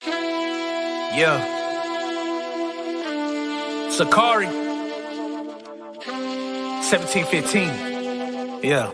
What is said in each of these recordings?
Yeah. Sakari. 1715. Yeah.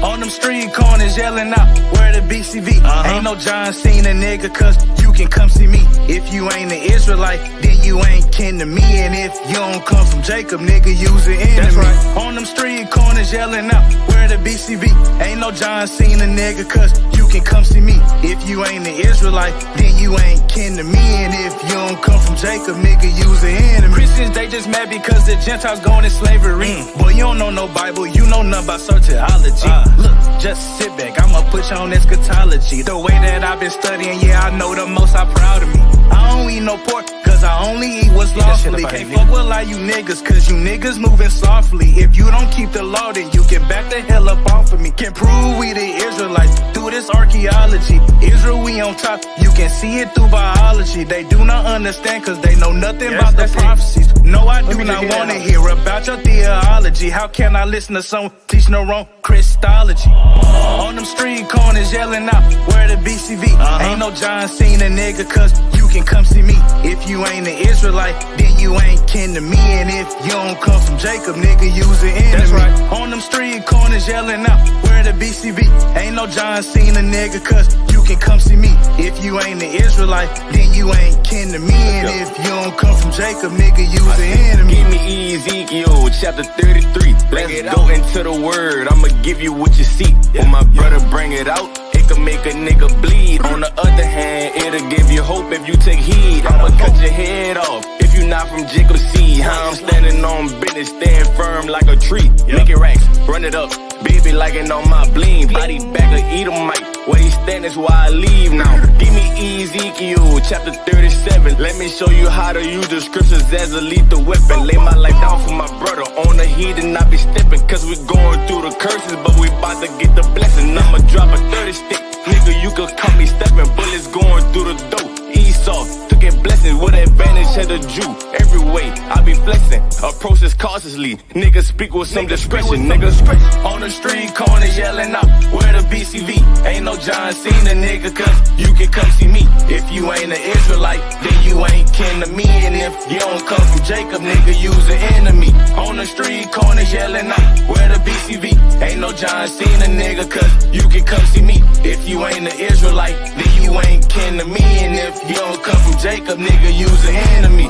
On them street corners yelling out, where the BCV? Ain't no John Cena, nigga, cause you can come see me. If you ain't an Israelite, then you ain't kin to me. And if you don't come from Jacob, nigga, you's an enemy. That's right. On them street corners yelling out, where the BCV? Ain't no John Cena, nigga, cause you can come see me. If you ain't an Israelite, then you ain't kin to me. And if you don't come from Jacob, nigga, you's an enemy. Christians, they just mad because the Gentiles going in slavery. Boy, you don't know no Bible, you know nothing about soteriology. Look, just sit back, I'ma put you on eschatology. The way that I've been studying, yeah, I know the most, I'm proud of me. I don't eat no pork, cause I only eat what's lawfully. Can't fuck with like you niggas, cause you niggas moving softly. If you don't keep the law, then you get back the hell up off of me. Can prove we the Israelites through this archaeology. Israel, we on top, you can see it through biology. They do not understand, cause they know nothing about the prophecies. No, I do not wanna hear about your theology. How can I listen to someone teach no wrong Christology? On them street corners yelling out, where the BCV? Ain't no John Cena, nigga, cause you can come see me. If you ain't an Israelite, then you ain't kin to me. And if you don't come from Jacob, nigga, you's an enemy. That's right. On them street corners yelling out, where the BCV? Ain't no John Cena, nigga, cause you can come see me. If you ain't an Israelite, then you ain't kin to me. And if you don't come from Jacob, nigga, you's an enemy. Give me Ezekiel chapter 33. Let's go into the word. I'ma give you what you see. When my brother bring it out, it can make a nigga bleed. On the other hand, it'll give you hope if you take heed. I'ma cut your head off if you not from Jacob's seed. How I'm standing on business, stand firm like a tree. Make it racks, run it up, baby, like it on my bling. Body bag of Edomite, where he stand is why I leave now. Give me Ezekiel chapter 37. Let me show you how to use the scriptures as a lethal weapon. Lay my life down for my brother. On the heathen, I be stepping, cause we going through the curses, but we about to get the blessing. I'ma drop a 30 stick, nigga, you could call me stepping. Bullets going through the dope. Esau took a blessing with advantage of the Jew. Every way I be flexing, approach this cautiously. Niggas speak with some discretion, niggas. On the street corner yelling out, where the BCV? Ain't no John Cena, nigga, cause you can come see me. If you ain't an Israelite, then you ain't kin to me. And if you don't come from Jacob, nigga, you's an enemy. On the street corners yelling out, where the BCV? Ain't no John Cena, nigga, cause you can come see me. If you ain't an Israelite, then you ain't kin to me. And if you don't come from Jacob, nigga, you's an enemy.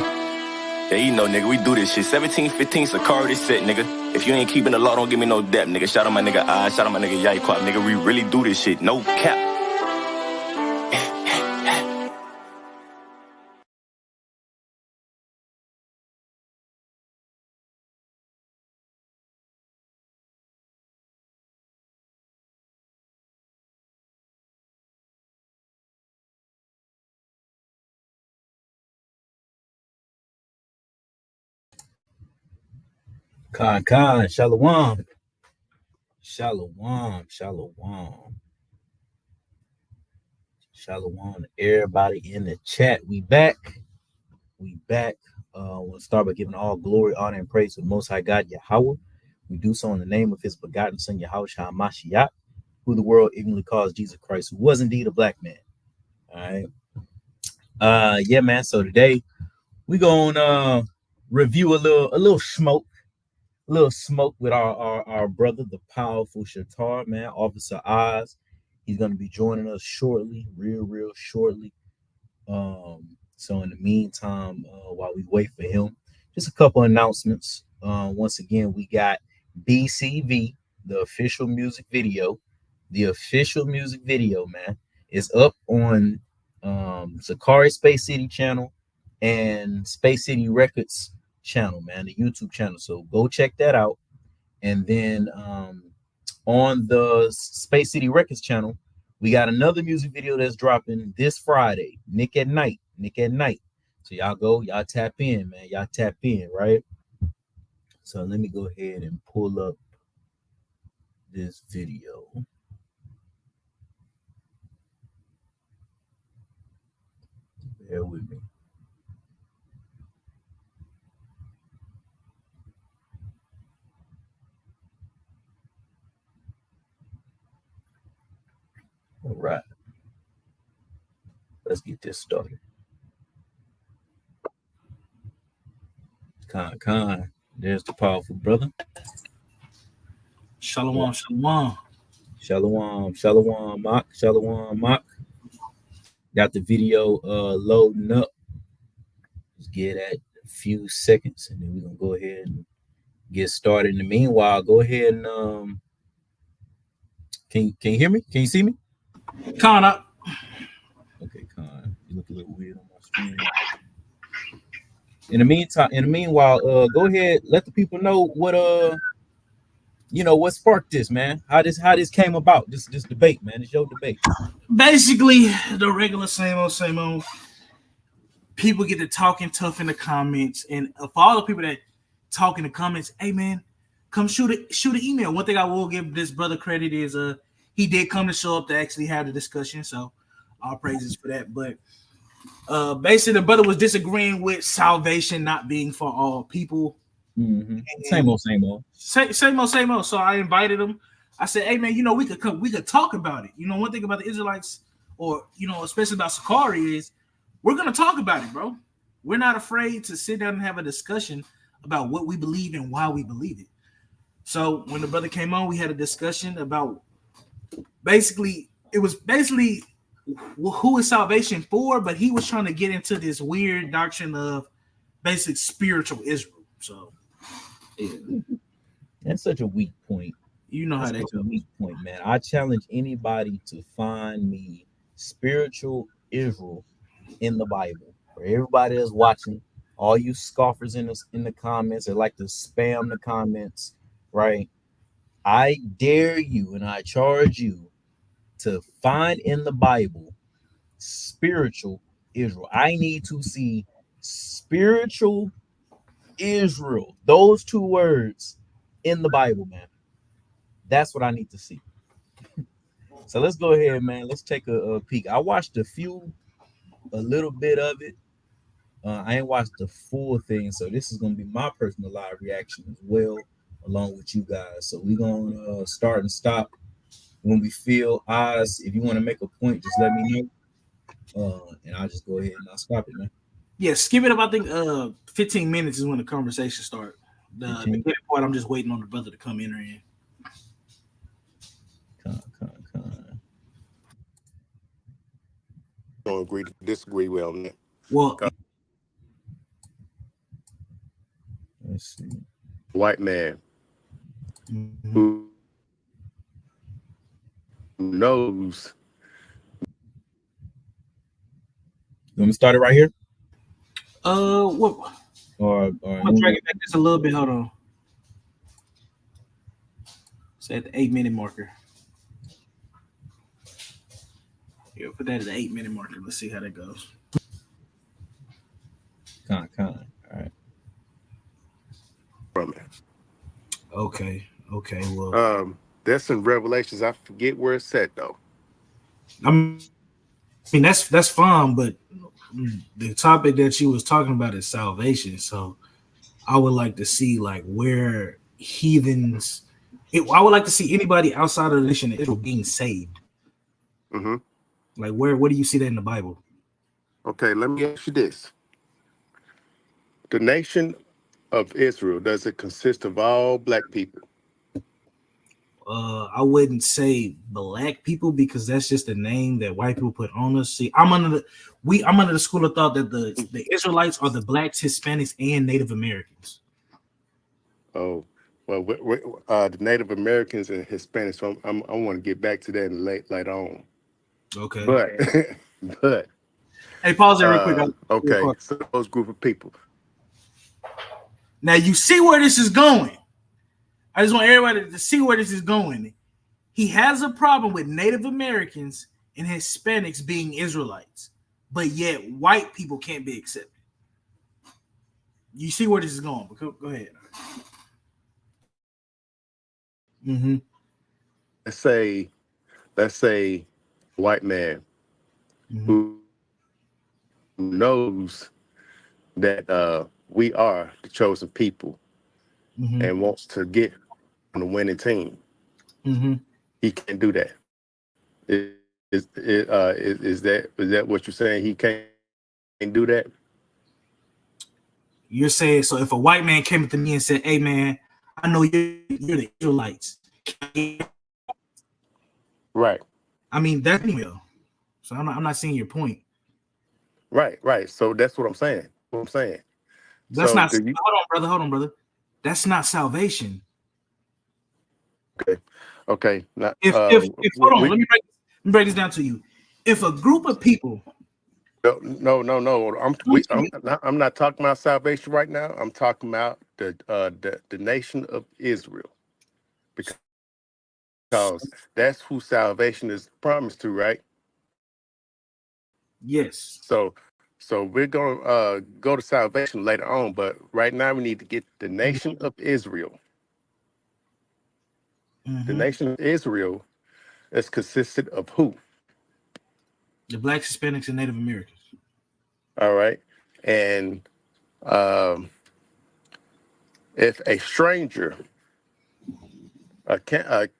Yeah, you know, nigga, we do this shit. 1715 Sakari this set, nigga. If you ain't keeping the law, don't give me no depth, nigga. Shout out my nigga I, shout out my nigga Yaikwap, nigga. We really do this shit. No cap. Khan, shalom. Shalom. Shalom to everybody in the chat. We back. We'll start by giving all glory, honor, and praise to the Most High God, Yahweh. We do so in the name of his begotten son, Yahweh Shah Mashiach, who the world ignorantly calls Jesus Christ, who was indeed a black man. All right. Yeah, man. So today we gonna review a little smoke with our brother, the powerful Shatar, man, Officer Oz. He's going to be joining us shortly, real shortly. So in the meantime, while we wait for him, just a couple announcements. Once again, we got BCV, the official music video. The official music video, man, is up on Sakari Space City channel and Space City Records channel, man, the YouTube channel. So go check that out. And then on the Space City Records channel, we got another music video that's dropping this Friday, Nick at Night. So y'all tap in, man. Y'all tap in, right? So let me go ahead and pull up this video. Bear with me. All right. let's get this started. Khan. There's the powerful brother. Shalom, shalom. Shalom, Mock. Got the video loading up. Just get at a few seconds, and then we're gonna go ahead and get started. In the meanwhile, go ahead and can you hear me? Can you see me? Con up. Okay, Con. You look a little weird on my screen. In the meanwhile, go ahead, let the people know what what sparked this, man. How this came about, this debate, man. It's your debate. Basically, the regular same old. People get to talking tough in the comments, and for all the people that talk in the comments, hey man, come shoot an email. One thing I will give this brother credit is he did come to show up to actually have the discussion, so all praises for that. But basically, the brother was disagreeing with salvation not being for all people. Mm-hmm. Same old. Same old. So I invited him. I said, "Hey man, we could talk about it. One thing about the Israelites, or especially about Sakari, is we're gonna talk about it, bro. We're not afraid to sit down and have a discussion about what we believe and why we believe it." So when the brother came on, we had a discussion about basically who is salvation for, but he was trying to get into this weird doctrine of basic spiritual Israel. So yeah. That's such a weak point. You know how that's a weak point, man. I challenge anybody to find me spiritual Israel in the Bible. For everybody that's watching, all you scoffers in the comments that like to spam the comments, right? I dare you and I charge you to find in the Bible spiritual Israel. I need to see spiritual Israel, those two words in the Bible, man. That's what I need to see. So let's go ahead, man. Let's take a peek. I watched a little bit of it. I ain't watched the full thing, so this is gonna be my personal live reaction as well, along with you guys. So we're gonna start and stop when we feel eyes. If you want to make a point, just let me know, and I'll just go ahead and I'll stop it, man. Yeah, skip it up. I think 15 minutes is when the conversation starts. The part, I'm just waiting on the brother to come in or in. Don't agree to disagree with on that. Well, let's see. White man who knows. You want me to start it right here? What? Or I'm gonna drag it back just a little bit. Hold on. It's at the 8-minute marker. Yeah, put that at the 8-minute marker. Let's see how that goes. All right. From it. Okay. Well, there's some Revelations. I forget where it's at though. I mean that's fine, but the topic that you was talking about is salvation. So I would like to see like where heathens. I would like to see anybody outside of the nation of Israel being saved. Mm-hmm. Like where do you see that in the Bible? Okay, let me ask you this: the nation of Israel, does it consist of all black people? I wouldn't say black people because that's just a name that white people put on us. See, I'm under the school of thought that the Israelites are the blacks, Hispanics, and Native Americans. Oh, well, the Native Americans and Hispanics. So I want to get back to that later on. Okay, but hey, pause there real quick. Okay, so those group of people. Now you see where this is going. I just want everybody to see where this is going. He has a problem with Native Americans and Hispanics being Israelites, but yet white people can't be accepted. You see where this is going. Go ahead. Mm-hmm. Let's say white man who knows that we are the chosen people and wants to get on the winning team. He can't do that. Is that what you're saying? He can't do that? You're saying, so if a white man came up to me and said, "Hey man, I know you're the Israelites," Right. I mean that's email. So I'm not seeing your point. Right. So that's what I'm saying. What I'm saying. That's So not. do you? Hold on, brother. That's not salvation. Okay. Now, If hold on, let me break this down to you. If a group of people, no. I'm not talking about salvation right now. I'm talking about the nation of Israel, because that's who salvation is promised to, right? yes, So we're going to go to salvation later on, but right now we need to get the nation of Israel. The mm-hmm. nation of Israel is consisted of who? The blacks, Hispanics, and Native Americans. All right, and um, if a stranger, a Canaanite,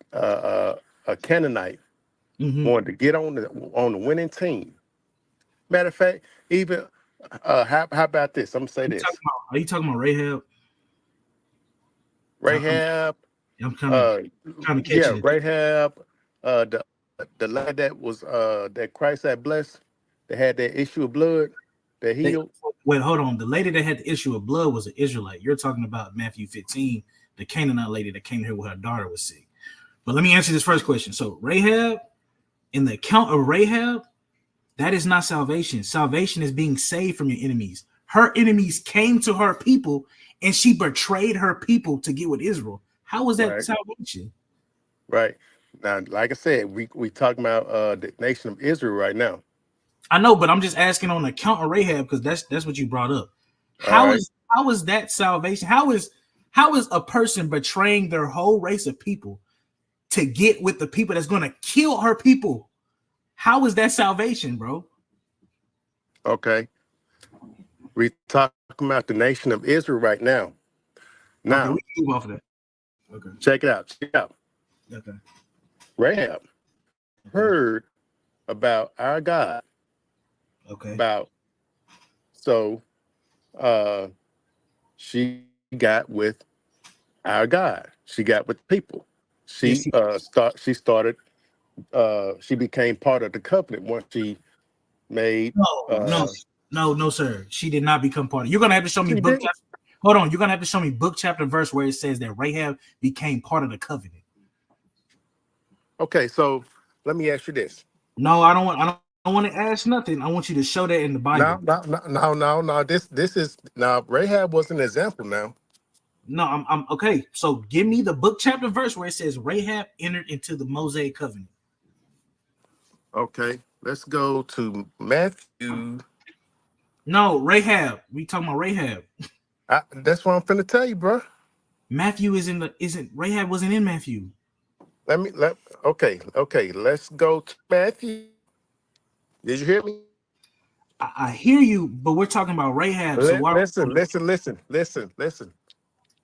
Mm-hmm. wanted to get on the winning team. Matter of fact, even how about this? I'm gonna say this: Are you talking about Rahab? Rahab, I'm kind of yeah, catching it. Rahab, the lad that was that Christ had blessed, that had that issue of blood, that healed. Wait, hold on. The lady that had the issue of blood was an Israelite. You're talking about Matthew 15, the Canaanite lady that came here with her daughter was sick. But let me answer this first question. So Rahab, in the account of Rahab, that is not salvation. Salvation is being saved from your enemies. Her enemies came to her people and she betrayed her people to get with Israel. How was that Right, salvation? right. Now, like I said, we talking about the nation of Israel right now. I know, but I'm just asking on the account of Rahab because that's what you brought up. All right. How is that salvation? How is a person betraying their whole race of people to get with the people that's going to kill her people? How is that salvation, bro? Okay. We talking about the nation of Israel right now. Okay, we Now, can move off of that. Okay, check it out. Check it out. okay, Rahab okay, heard about our God. okay. About so uh she got with our God. She got with people. Yes. She started she became part of the covenant once she made No, no, no, sir. She did not become part of. You're gonna have to show me she book did. chapter. Hold on, you're gonna have to show me book chapter verse where it says that Rahab became part of the covenant. Okay, so let me ask you this. No, I don't want. I don't want to ask nothing. I want you to show that in the No, Bible. no, no, no, no, no. This is now Rahab was an example now. No, I'm okay. So give me the book chapter verse where it says Rahab entered into the Mosaic covenant. Okay, let's go to Matthew. No, Rahab. We talking about Rahab. That's what I'm finna tell you, bro. Matthew isn't Rahab wasn't in Matthew. Okay. Let's go to Matthew. Did you hear me? I hear you, but we're talking about Rahab. So why? Listen.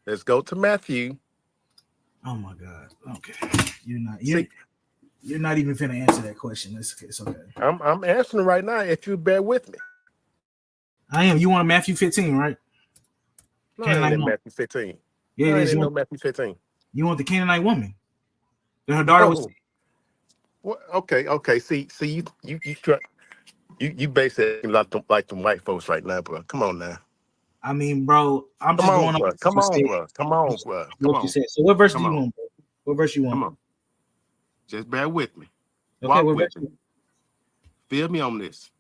Let's go to Matthew. Oh my God. Okay, See, you're not even finna answer that question. It's okay. I'm answering right now. If you bear with me. I am. You want Matthew 15, right? No, I ain't Canaanite in woman. Matthew 15. Yeah, No, it I is. ain't in no Matthew 15. You want the Canaanite woman. That her daughter was No. What? Okay. See, you basically like them white folks right now, bro. Come on now. I mean, bro, I'm Come just on, going on bro. what you said. Come What you on. said. So what verse do Come you on. want, bro? What verse you want? Come on. Just bear with me. Okay, Walk what verse with me. you want? Feel me on this.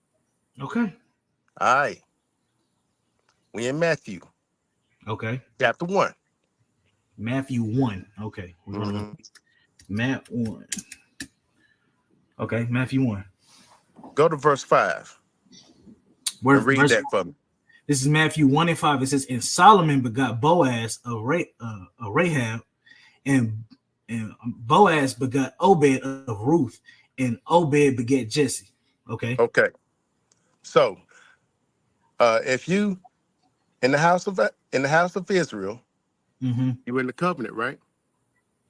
Okay. All right. We in Matthew, Okay. chapter 1. Matthew 1. Okay. We're gonna go Mhm. Matt 1. Okay, Matthew 1. Go to verse 5 Where and read verse that for me. this is Matthew 1 and 5. It says, and Solomon begot Boaz of Rahab, and Boaz begot Obed of Ruth, and Obed begat Jesse. Okay. Okay. So if you in the house of Israel, Mm-hmm. you in the covenant, right?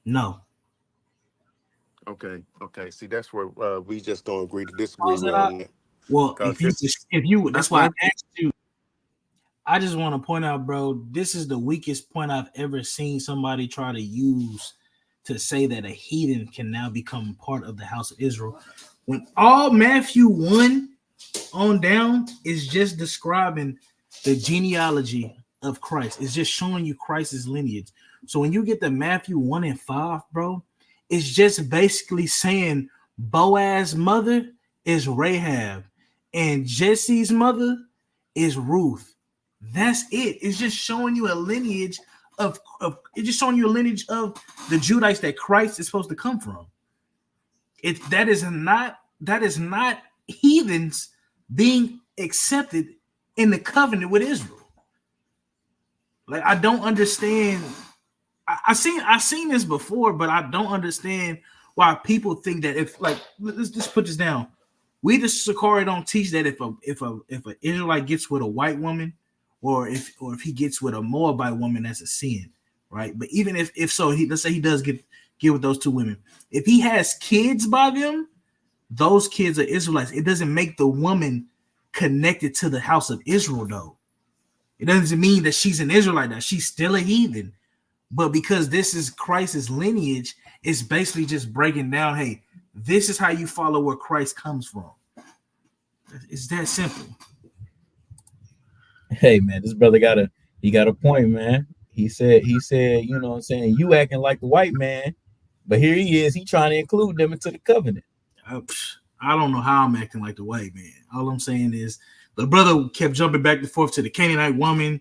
No. Okay. See, that's where we just don't agree to disagree How's with that on out? that. Well, Cause this if you, that's that's why one I asked you. I just want to point out, bro, this is the weakest point I've ever seen somebody try to use to say that a heathen can now become part of the house of Israel. When all Matthew 1 on down is just describing the genealogy of Christ. It's just showing you Christ's lineage. So when you get to Matthew 1 and 5, bro, it's just basically saying Boaz's mother is Rahab and Jesse's mother is Ruth. That's it. It's just showing you a lineage of it's just showing you a lineage of the Judites that Christ is supposed to come from. That is not heathens being accepted in the covenant with Israel. Like, I don't understand. I seen this before, but I don't understand why people think that if, like, let's just put this down. We the Sakari don't teach that if an Israelite gets with a white woman, or if he gets with a Moabite woman, that's a sin, right? But even if so, let's say he does get with those two women. If he has kids by them, those kids are Israelites. It doesn't make the woman connected to the house of Israel, though. It doesn't mean that she's an Israelite. Now she's still a heathen. But because this is Christ's lineage, it's basically just breaking down, hey, this is how you follow where Christ comes from. It's that simple. Hey man, this brother got a point, man. He said, you know what I'm saying, you acting like the white man, but here he is, he trying to include them into the covenant. I don't know how I'm acting like the white man. All I'm saying is the brother kept jumping back and forth to the Canaanite woman,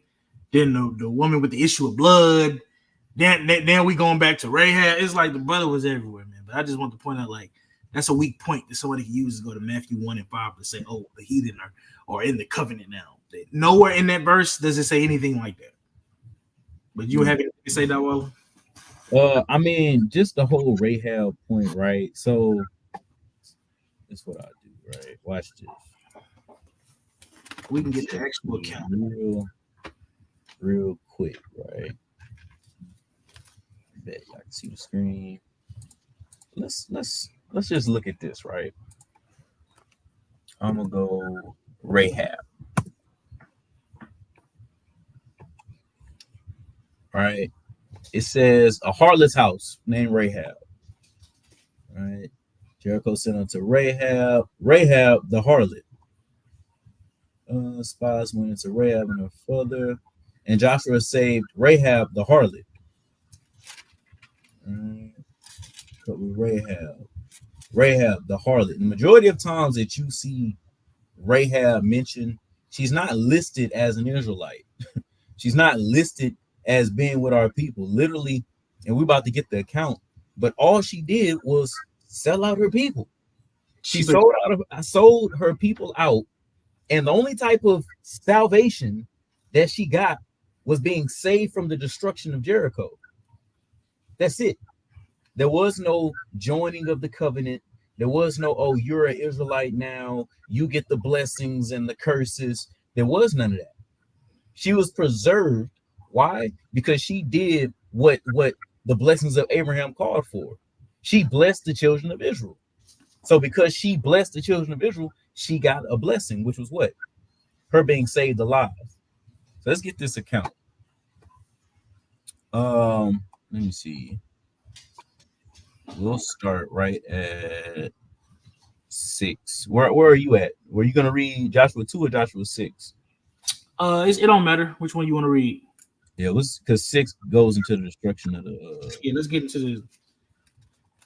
then the woman with the issue of blood. Then we going back to Rahab. It's like the brother was everywhere, man. But I just want to point out, like, that's a weak point that somebody can use to go to Matthew 1 and 5 to say, oh, the heathen are in the covenant now. Nowhere in that verse does it say anything like that. But you have anything to say that, well? I mean, just the whole Rahab point, right? So that's what I do, right? Watch this. We can get the actual account real quick, right? I bet y'all can see the screen. Let's just look at this, right? I'm gonna go Rahab. Right. It says a heartless house named Rahab. Right. Jericho sent unto Rahab the harlot. Spies went into Rahab and her father, and Joshua saved Rahab the harlot. Rahab the harlot. The majority of times that you see Rahab mentioned, she's not listed as an Israelite. She's not listed as being with our people, literally, and we're about to get the account. But all she did was sell out her people. She sold her people out, and the only type of salvation that she got was being saved from the destruction of Jericho. That's it. There was no joining of the covenant. There was no, oh, you're an Israelite now, you get the blessings and the curses. There was none of that. She was preserved. Why? Because she did what the blessings of Abraham called for. She blessed the children of Israel. So because she blessed the children of Israel, she got a blessing, which was what? Her being saved alive. So let's get this account. Let me see. We'll start right at 6. Where are you at? Were you gonna read Joshua 2 or Joshua 6? It don't matter which one you want to read. Yeah, it was because 6 goes into the destruction of the let's get into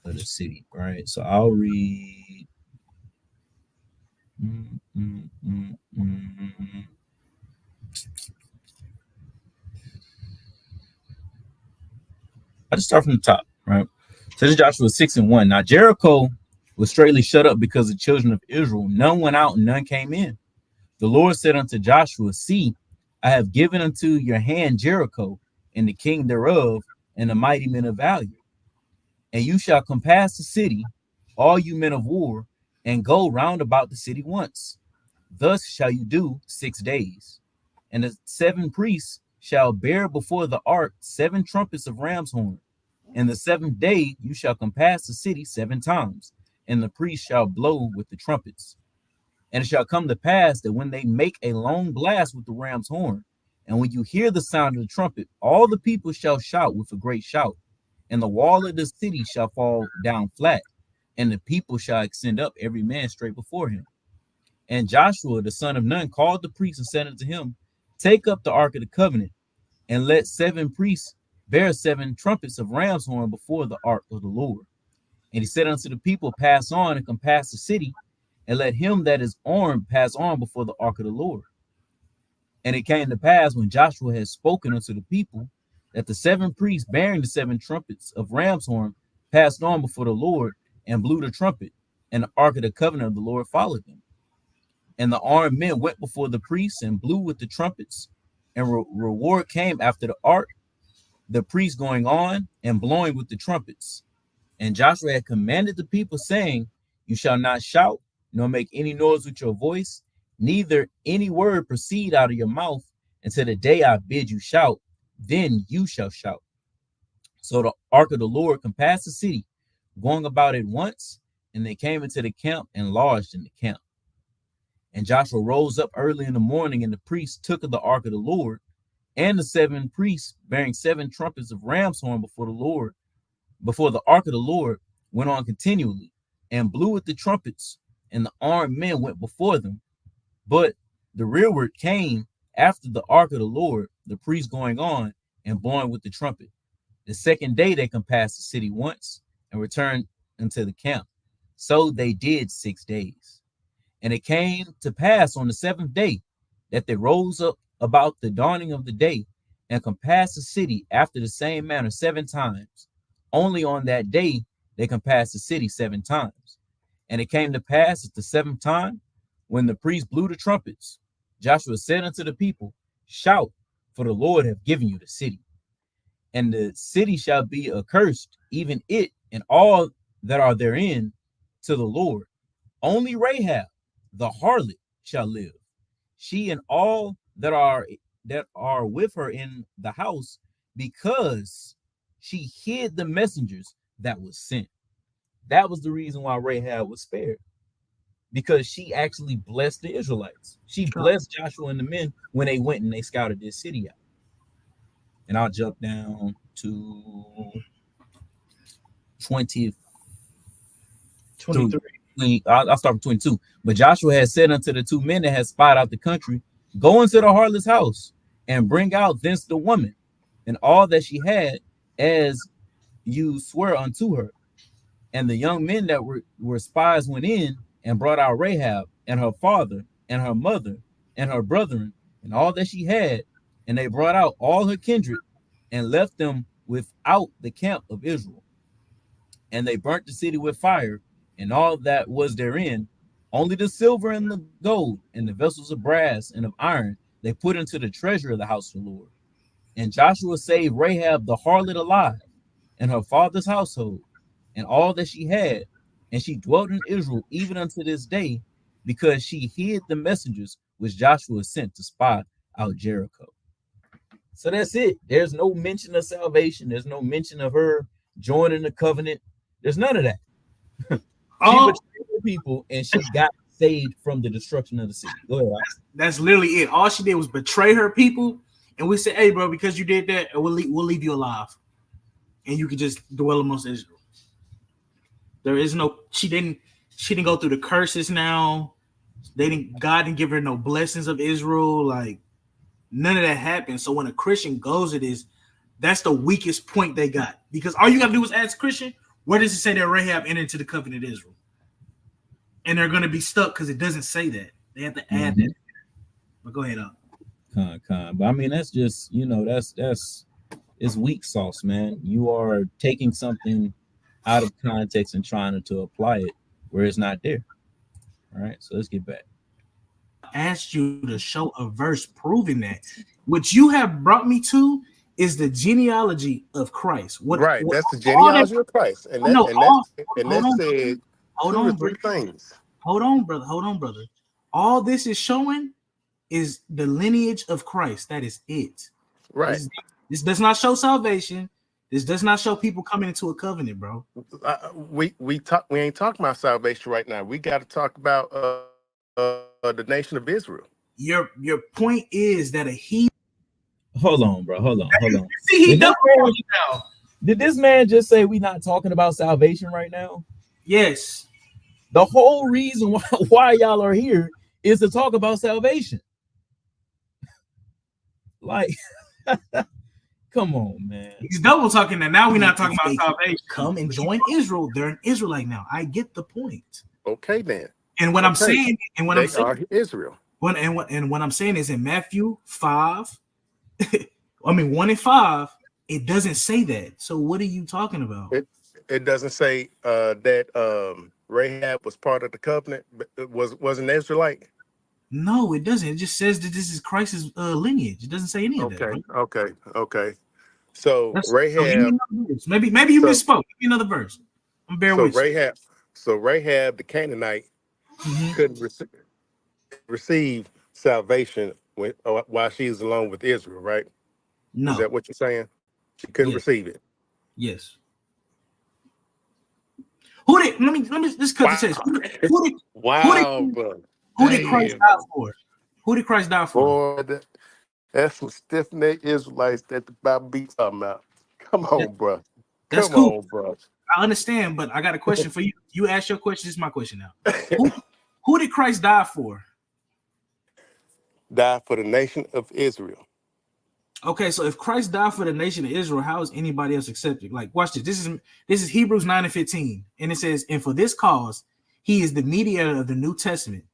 the city, right? So I'll read. I'll just start from the top, right? So this is Joshua 6:1. Now Jericho was straightly shut up because the children of Israel, none went out and none came in. The Lord said unto Joshua, see, I have given unto your hand Jericho and the king thereof and the mighty men of value. And you shall compass the city, all you men of war, and go round about the city once. Thus shall you do 6 days. And the 7 priests shall bear before the ark 7 trumpets of ram's horn. And the seventh day you shall compass the city 7 times, and the priest shall blow with the trumpets. And it shall come to pass that when they make a long blast with the ram's horn, and when you hear the sound of the trumpet, all the people shall shout with a great shout, and the wall of the city shall fall down flat, and the people shall ascend up, every man straight before him. And Joshua the son of Nun called the priests and said unto him, Take up the ark of the covenant, and let 7 priests bear 7 trumpets of ram's horn before the ark of the Lord. And he said unto the people, Pass on and compass the city, and let him that is armed pass on before the ark of the Lord. And it came to pass, when Joshua had spoken unto the people, that the 7 priests bearing the 7 trumpets of ram's horn passed on before the Lord, and blew the trumpet, and the ark of the covenant of the Lord followed them. And the armed men went before the priests and blew with the trumpets, and reward came after the ark, the priests going on and blowing with the trumpets. And Joshua had commanded the people, saying, You shall not shout, nor make any noise with your voice, neither any word proceed out of your mouth until the day I bid you shout, then you shall shout. So the ark of the Lord compassed the city, going about it once, and they came into the camp and lodged in the camp. And Joshua rose up early in the morning, and the priests took of the ark of the Lord, and the 7 priests bearing 7 trumpets of ram's horn before the Lord, before the ark of the Lord, went on continually, and blew with the trumpets, and the armed men went before them. But the rearward came after the ark of the Lord, the priests going on and blowing with the trumpet. The second day they compassed the city once, and returned into the camp. So they did 6 days. And it came to pass on the 7th day that they rose up about the dawning of the day, and compassed the city after the same manner 7 times. Only on that day they compassed the city 7 times. And it came to pass at the 7th time, when the priests blew the trumpets, Joshua said unto the people, Shout, for the Lord hath given you the city. And the city shall be accursed, even it and all that are therein, to the Lord. Only Rahab, the harlot, shall live, she and all that are with her in the house, because she hid the messengers that was sent. That was the reason why Rahab was spared, because she actually blessed the Israelites. She blessed Joshua and the men when they went and they scouted this city out. And I'll jump down to 23. I'll start with 22. But Joshua had said unto the 2 men that had spied out the country, Go into the harlot's house, and bring out thence the woman, and all that she had, as you swear unto her. And the young men that were spies went in, and brought out Rahab, and her father, and her mother, and her brethren, and all that she had, and they brought out all her kindred, and left them without the camp of Israel. And they burnt the city with fire, and all that was therein, only the silver and the gold, and the vessels of brass and of iron, they put into the treasure of the house of the Lord. And Joshua saved Rahab the harlot alive, and her father's household, and all that she had, and she dwelt in Israel even unto this day, because she hid the messengers which Joshua sent to spy out Jericho. So that's it. There's no mention of salvation. There's no mention of her joining the covenant. There's none of that. She betrayed the people, and she got saved from the destruction of the city. Go ahead. That's literally it. All she did was betray her people, and we said, "Hey, bro, because you did that, we'll leave you alive, and you can just dwell amongst Israel." There is no. She didn't go through the curses. Now, God didn't give her no blessings of Israel. Like, none of that happened. So when a Christian goes to this, that's the weakest point they got, because all you got to do is ask Christian, where does it say that Rahab entered into the covenant of Israel? And they're going to be stuck because it doesn't say that. They have to add that. But go ahead, up. But I mean, that's just, it's weak sauce, man. You are taking something out of context and trying to apply it where it's not there. All right, so let's get back. I asked you to show a verse proving that. What you have brought me to is the genealogy of Christ. That's the genealogy of Christ. And that said hold 2 on, or 3 things. Hold on, brother. All this is showing is the lineage of Christ. That is it. Right. This does not show salvation. This does not show people coming into a covenant, bro. We ain't talking about salvation right now. We got to talk about the nation of Israel. Your point is that a heathen. Hold on, bro. Hold on. See, he double man, now. Did this man just say we not talking about salvation right now? Yes. The whole reason why y'all are here is to talk about salvation. Like, come on, man. He's double talking that now we're not talking about salvation. Come and join Israel. They're an Israelite now. I get the point. Okay, then. And what I'm saying, and what I'm saying, are Israel. What I'm saying is in Matthew 5, 1 and 5, it doesn't say that. So what are you talking about? It doesn't say that Rahab was part of the covenant, but was an Israelite. No, it doesn't. It just says that this is Christ's lineage. It doesn't say any of that. Right? Okay. So Rahab. So maybe you misspoke. Give me another verse. I'm bear with you. So Rahab the Canaanite couldn't receive salvation while she's alone with Israel, right? No. Is that what you're saying? She couldn't receive it. Yes. Who did? Let me just cut the chase. Who did Christ die for? Who did Christ die for? Boy, that's some stiff necked Israelites that the Bible be talking about. Come on, bro. That's cool, bro. I understand, but I got a question for you. You ask your question. This is my question now. Who did Christ die for? Die for the nation of Israel. Okay, so if Christ died for the nation of Israel, how is anybody else accepted? Like, watch this. This is Hebrews 9 and 15, and it says, "And for this cause, he is the mediator of the New Testament,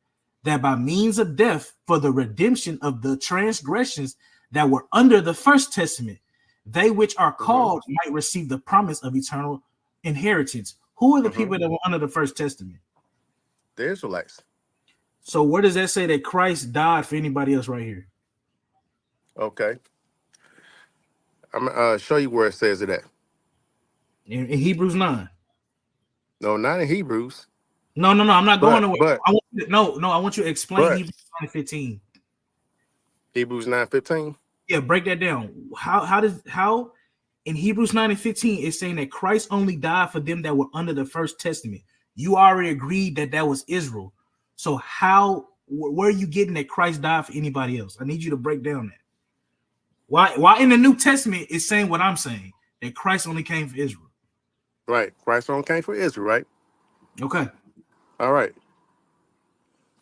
that by means of death, for the redemption of the transgressions that were under the first testament, they which are called might receive the promise of eternal inheritance." Who are the people that were under the first testament? The Israelites. So where does that say that Christ died for anybody else right here? Okay. I'm gonna show you where it says it at. In Hebrews 9. No, not in Hebrews. No. I'm not going away. I want you to explain Hebrews 9:15. Hebrews 9:15. Yeah, break that down. How in Hebrews 9 and 15 it's saying that Christ only died for them that were under the first testament. You already agreed that was Israel. So where are you getting that Christ died for anybody else? I need you to break down that. Why in the New Testament is saying what I'm saying, that Christ only came for Israel? Right. Christ only came for Israel, right? Okay. All right.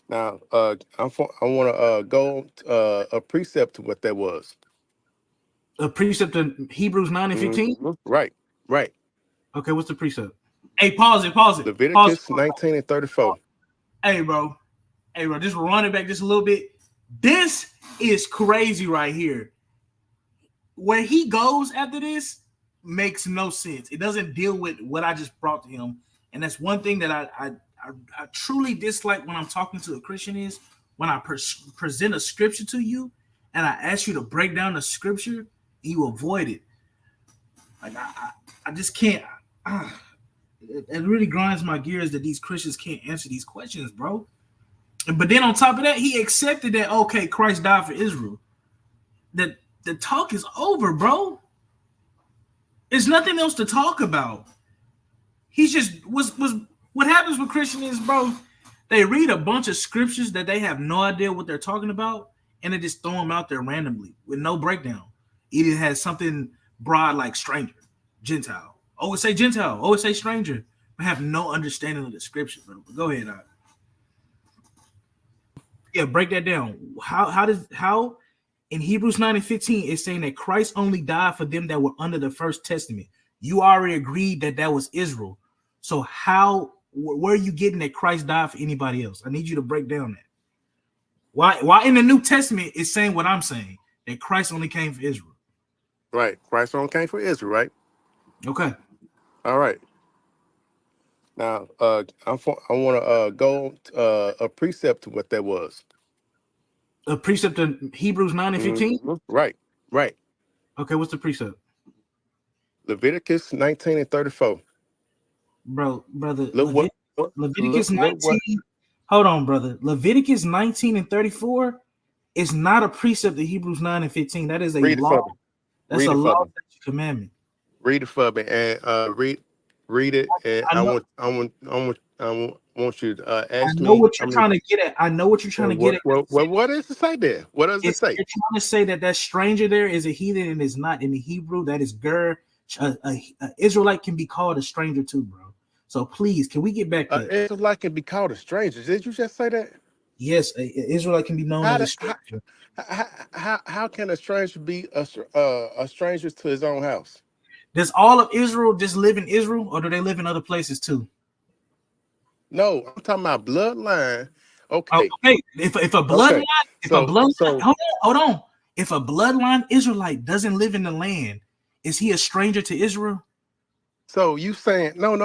Now, I want to go a precept to what that was. A precept in Hebrews 9 and 15? Right. Okay, what's the precept? Hey, pause it. Leviticus 19 and 34. Hey, bro, just run it back just a little bit. This is crazy right here. Where he goes after this makes no sense. It doesn't deal with what I just brought to him. And that's one thing that I truly dislike when I'm talking to a Christian is when I present a scripture to you and I ask you to break down the scripture, you avoid it. Like I just can't. It really grinds my gears that these Christians can't answer these questions, bro. But then on top of that, he accepted that, okay, Christ died for Israel. That the talk is over, bro. There's nothing else to talk about. He's just was what happens with Christians, bro. They read a bunch of scriptures that they have no idea what they're talking about, and they just throw them out there randomly with no breakdown. It has something broad like stranger, Gentile. Oh, it say Gentile. Oh, it say stranger. I have no understanding of the scripture, bro. But go ahead. Yeah, break that down. How in Hebrews 9 and 15 it's saying that Christ only died for them that were under the first testament. You already agreed that was Israel. So where are you getting that Christ died for anybody else? I need you to break down that. Why in the New Testament it's saying what I'm saying, that Christ only came for Israel? Right. Christ only came for Israel, right? Okay. All right. Now, I want to go a precept to what that was. A precept in Hebrews 9 and 15? Right. Okay, what's the precept? Leviticus 19 and 34. Brother, Leviticus 19. Hold on, brother. Leviticus 19 and 34 is not a precept of Hebrews 9 and 15. That is a law. That's a law commandment. Read it for me and read it. And I know, I want you to I ask know me what how you're many. trying to get at. I know what you're trying to get at. What does it say there? What does it say? You're trying to say that stranger there is a heathen and is not in the Hebrew. That is ger. A Israelite can be called a stranger too, bro. So please, can we get back to Israelite can be called a stranger. Did you just say that? yes, a Israelite can be known How, as a do, how, stranger. how can a stranger be a stranger to his own house? Does all of Israel just live in Israel, or do they live in other places too? No, I'm talking about bloodline. Oh, Okay, okay. If a bloodline, okay. if a bloodline, So hold on. If a bloodline Israelite doesn't live in the land, is he a stranger to Israel? you saying no.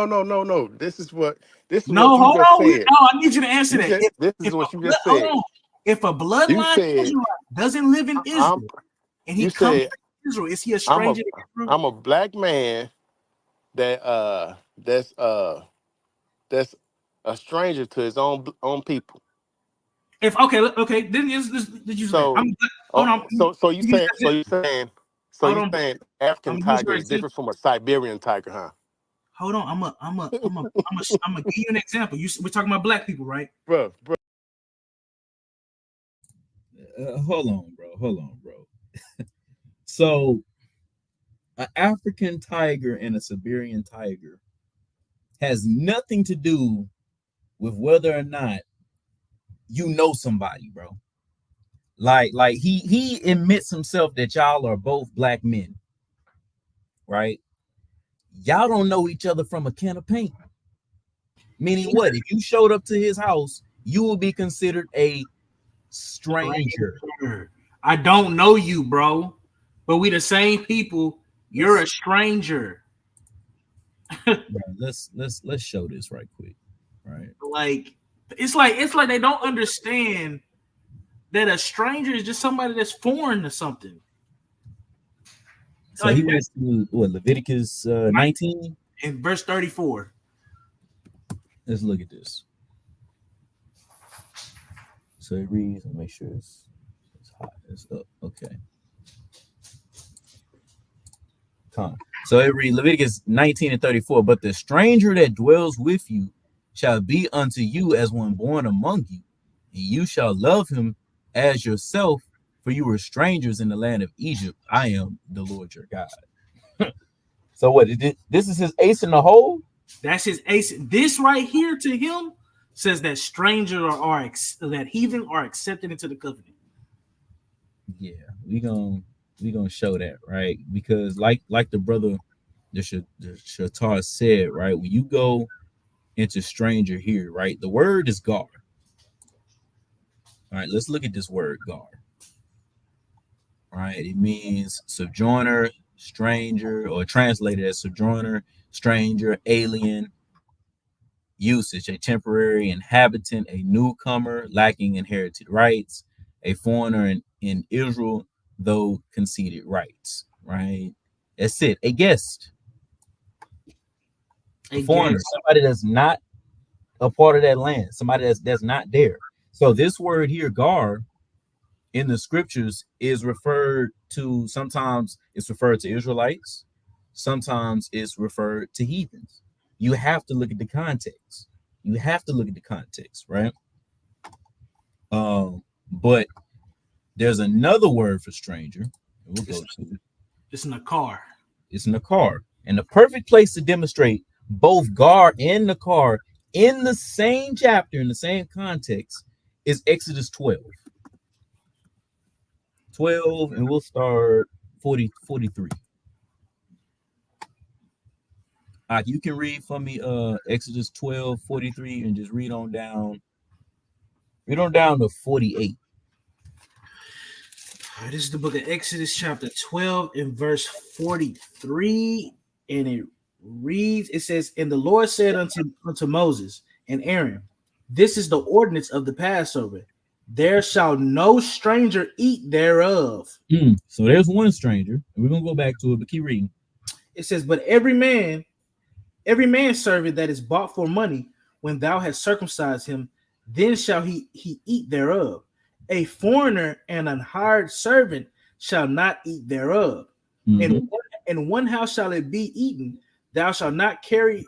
This is No, what you hold just on. said. No, I need you to answer that. This If is a what you blood, just hold said. on. If a You bloodline said Israelite doesn't live in I'm Israel and he you comes said to Israel, is he a I'm a stranger to Israel? I'm a black man that that's a stranger to his own people. If okay, then did you say So hold on? so you Use saying that Hold you on, saying African I'm gonna use tiger your is example. different from a Siberian tiger, huh? Hold on, I'm gonna give you an example. We're talking about black people, right? Bro. Hold on, bro. Hold on, bro. So, an African tiger and a Siberian tiger has nothing to do with whether or not you know somebody, bro. Like he admits himself that y'all are both black men, right? Y'all don't know each other from a can of paint. Meaning what? If you showed up to his house, you will be considered a stranger. Stranger. I don't know you, bro, but we the same people. You're a Let's stranger. let's show this right quick, right? Like it's like they don't understand that a stranger is just somebody that's foreign to something. So Like he went to what, Leviticus 19. in verse 34. Let's look at this. So it reads, and make sure it's hot. It's up. Okay. Come. So it reads Leviticus 19 and 34. But the stranger that dwells with you shall be unto you as one born among you, and you shall love him as yourself, for you were strangers in the land of Egypt. I am the Lord your God. So what? This is his ace in the hole? That's his ace. This right here to him says that strangers that heathen are accepted into the covenant. Yeah, we gonna show that, right? Because like the brother the Shatar said, right? When you go into stranger here, right? The word is gar. All right, let's look at this word gar. All right, it means sojourner, stranger, or translated as sojourner, stranger, alien. Usage: a temporary inhabitant, a newcomer lacking inherited rights, a foreigner in Israel, though conceded rights. Right? That's it. A guest, a I foreigner, guess. somebody that's not a part of that land, somebody that's not there. So this word here, gar, in the scriptures is referred to, sometimes it's referred to Israelites, sometimes it's referred to heathens. You have to look at the context. You have to look at the context, right? But there's another word for stranger. We'll go to it. It's in a car. It's Nakar. And the perfect place to demonstrate both gar and Nakar in the same chapter, in the same context, is Exodus 12. 12, and we'll start 43. You can read for me Exodus 12:43, and just read on down to 48. This is the book of Exodus, chapter 12, and verse 43. And it reads, it says, And the Lord said unto Moses and Aaron, This is the ordinance of the Passover. There shall no stranger eat thereof. So there's one stranger, and we're gonna go back to it, but keep reading. It says, But every man's servant that is bought for money, when thou hast circumcised him, then shall he eat thereof. A foreigner and an hired servant shall not eat thereof. Mm-hmm. And in one house shall it be eaten. Thou shalt not carry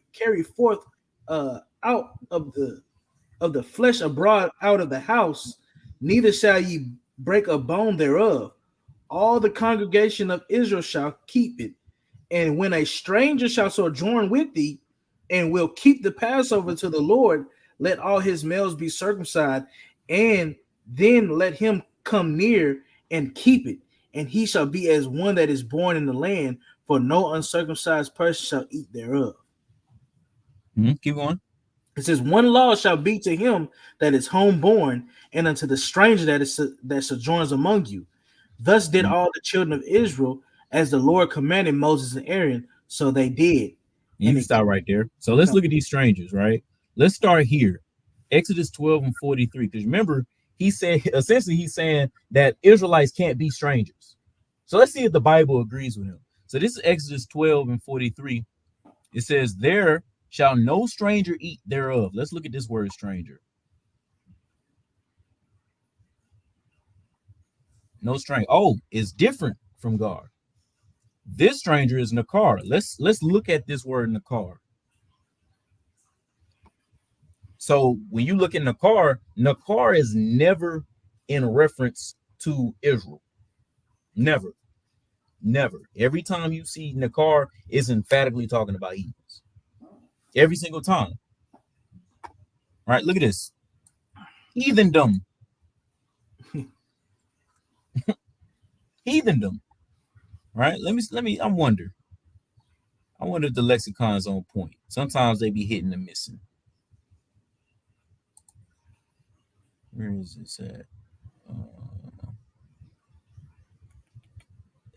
forth out of the flesh abroad out of the house, neither shall ye break a bone thereof. All the congregation of Israel shall keep it. And when a stranger shall sojourn with thee, and will keep the Passover to the Lord, let all his males be circumcised, and then let him come near and keep it, and he shall be as one that is born in the land, for no uncircumcised person shall eat thereof. Keep going. It says, one law shall be to him that is homeborn, and unto the stranger that sojourns among you. Thus did all the children of Israel, as the Lord commanded Moses and Aaron, so they did. You can stop right there. So let's look at these strangers, right? Let's start here. Exodus 12 and 43. Because remember, he said, essentially, he's saying that Israelites can't be strangers. So let's see if the Bible agrees with him. So this is Exodus 12 and 43. It says, there shall no stranger eat thereof. Let's look at this word stranger. No stranger. Oh, it's different from God. This stranger is Nakar. Let's look at this word Nakar. So when you look at Nakar, Nakar is never in reference to Israel. Never. Never. Every time you see Nakar, it's emphatically talking about heathens. Every single time. All right, look at this. Heathendom. Heathendom. Right? Let me I wonder if the lexicon's on point. Sometimes they be hitting and missing. Where is this at?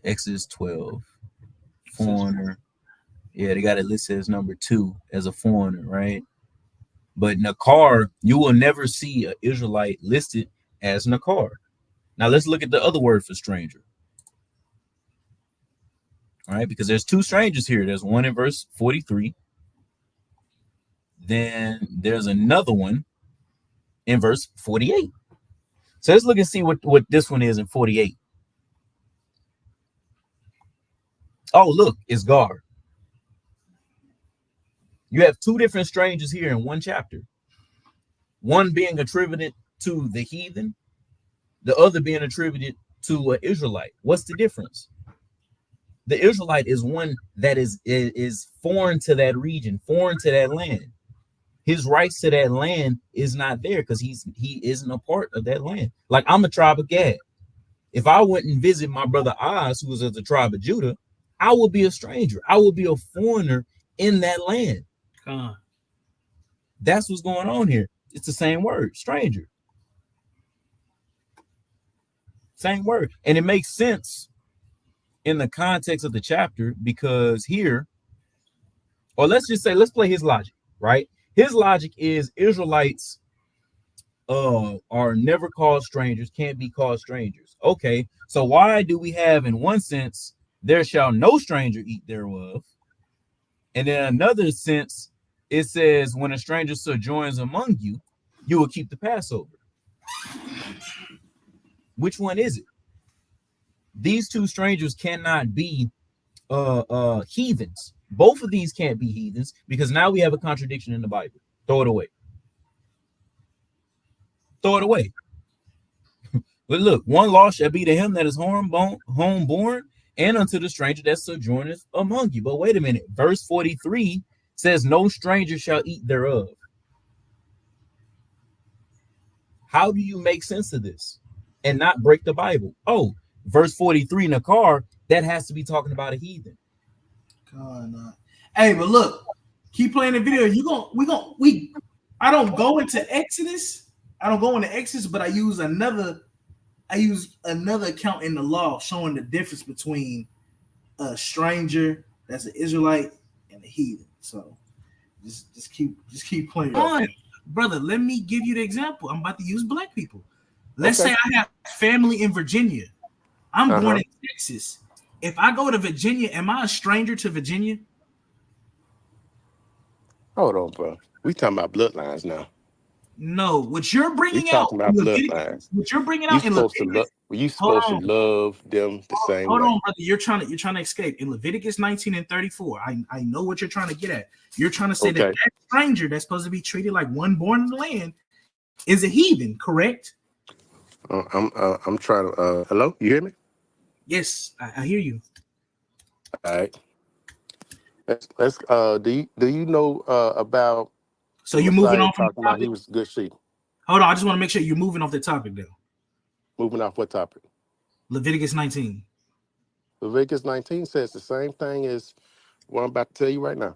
Exodus 12. Foreigner. Yeah, they got it listed as number 2 as a foreigner, right? But Nakar, you will never see an Israelite listed as Nakar. Now let's look at the other word for stranger. All right, because there's 2 strangers here. There's one in verse 43. Then there's another one in verse 48. So let's look and see what this one is in 48. Oh, look, it's Gar. You have 2 different strangers here in one chapter. One being attributed to the heathen, the other being attributed to an Israelite. What's the difference? The Israelite is one that is foreign to that region, foreign to that land. His rights to that land is not there because he isn't a part of that land. Like I'm a tribe of Gad. If I went and visit my brother Oz, who was of the tribe of Judah, I would be a stranger. I would be a foreigner in that land. That's what's going on here. It's the same word, stranger. Same word. And it makes sense in the context of the chapter because here, or let's just say, let's play his logic, right? His logic is Israelites are never called strangers, can't be called strangers. Okay, so why do we have in one sense, there shall no stranger eat thereof? And in another sense, it says, when a stranger sojourns among you, you will keep the Passover. Which one is it? These 2 strangers cannot be heathens. Both of these can't be heathens because now we have a contradiction in the Bible. Throw it away. Throw it away. But look, one law shall be to him that is homeborn, and unto the stranger that sojourneth among you. But wait a minute. Verse 43 says, no stranger shall eat thereof. How do you make sense of this and not break the Bible? Oh, verse 43, Nakar, that has to be talking about a heathen. God, no. Hey, but look, keep playing the video. I don't go into Exodus. I don't go into Exodus, but I use another account in the law showing the difference between a stranger that's an Israelite and a heathen. So just keep playing. On, brother, let me give you the example. I'm about to use black people. Let's say I have family in Virginia. I'm born in Texas. If I go to Virginia, am I a stranger to Virginia? Hold on, bro. We talking about bloodlines now. No, what you're bringing out. What you're bringing out in Leviticus. Well, you Hold supposed to on. love them the same Hold way. on, brother. You're trying to escape. In Leviticus 19 and 34, I know what you're trying to get at. You're trying to say Okay. that stranger that's supposed to be treated like one born in the land is a heathen, correct? I'm trying to. Hello, you hear me? Yes, I hear you. All right. Let's. Do you know about So the you're moving Messiah on from the talking about he topic? was good sheep? Hold on, I just want to make sure you're moving off the topic though. Moving off what topic? Leviticus 19. Leviticus 19 says the same thing as what I'm about to tell you right now.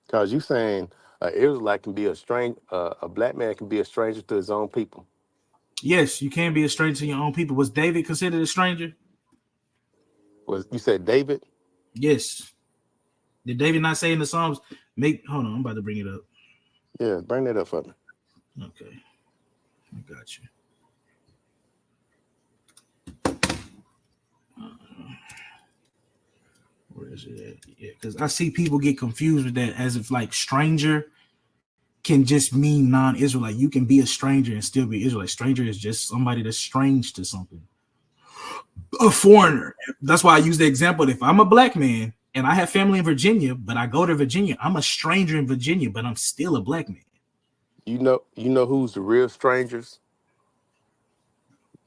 Because you saying Israelite can be a black man can be a stranger to his own people. Yes, you can be a stranger to your own people. Was David considered a stranger? Was you said David? Yes. Did David not say in the Psalms, hold on, I'm about to bring it up. Yeah, bring that up for me. Okay. I got you. Where is it at? Yeah, because I see people get confused with that as if like stranger can just mean non-Israelite. You can be a stranger and still be Israelite. Stranger is just somebody that's strange to something. A foreigner. That's why I use the example. If I'm a black man and I have family in Virginia, but I go to Virginia, I'm a stranger in Virginia, but I'm still a black man. You know who's the real strangers?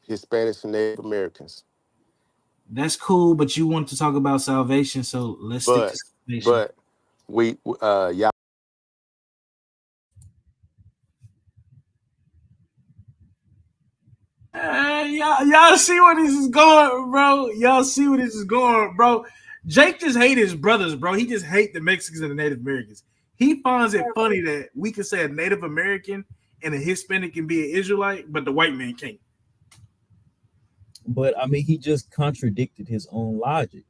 Hispanics and Native Americans. That's cool, but you want to talk about salvation, so let's stick to salvation. But we y'all. Y'all see where this is going, bro. Y'all see where this is going, bro. Jake just hate his brothers, bro. He just hate the Mexicans and the Native Americans. He finds it funny that we can say a Native American and a Hispanic can be an Israelite, but the white man can't. But I mean, he just contradicted his own logic.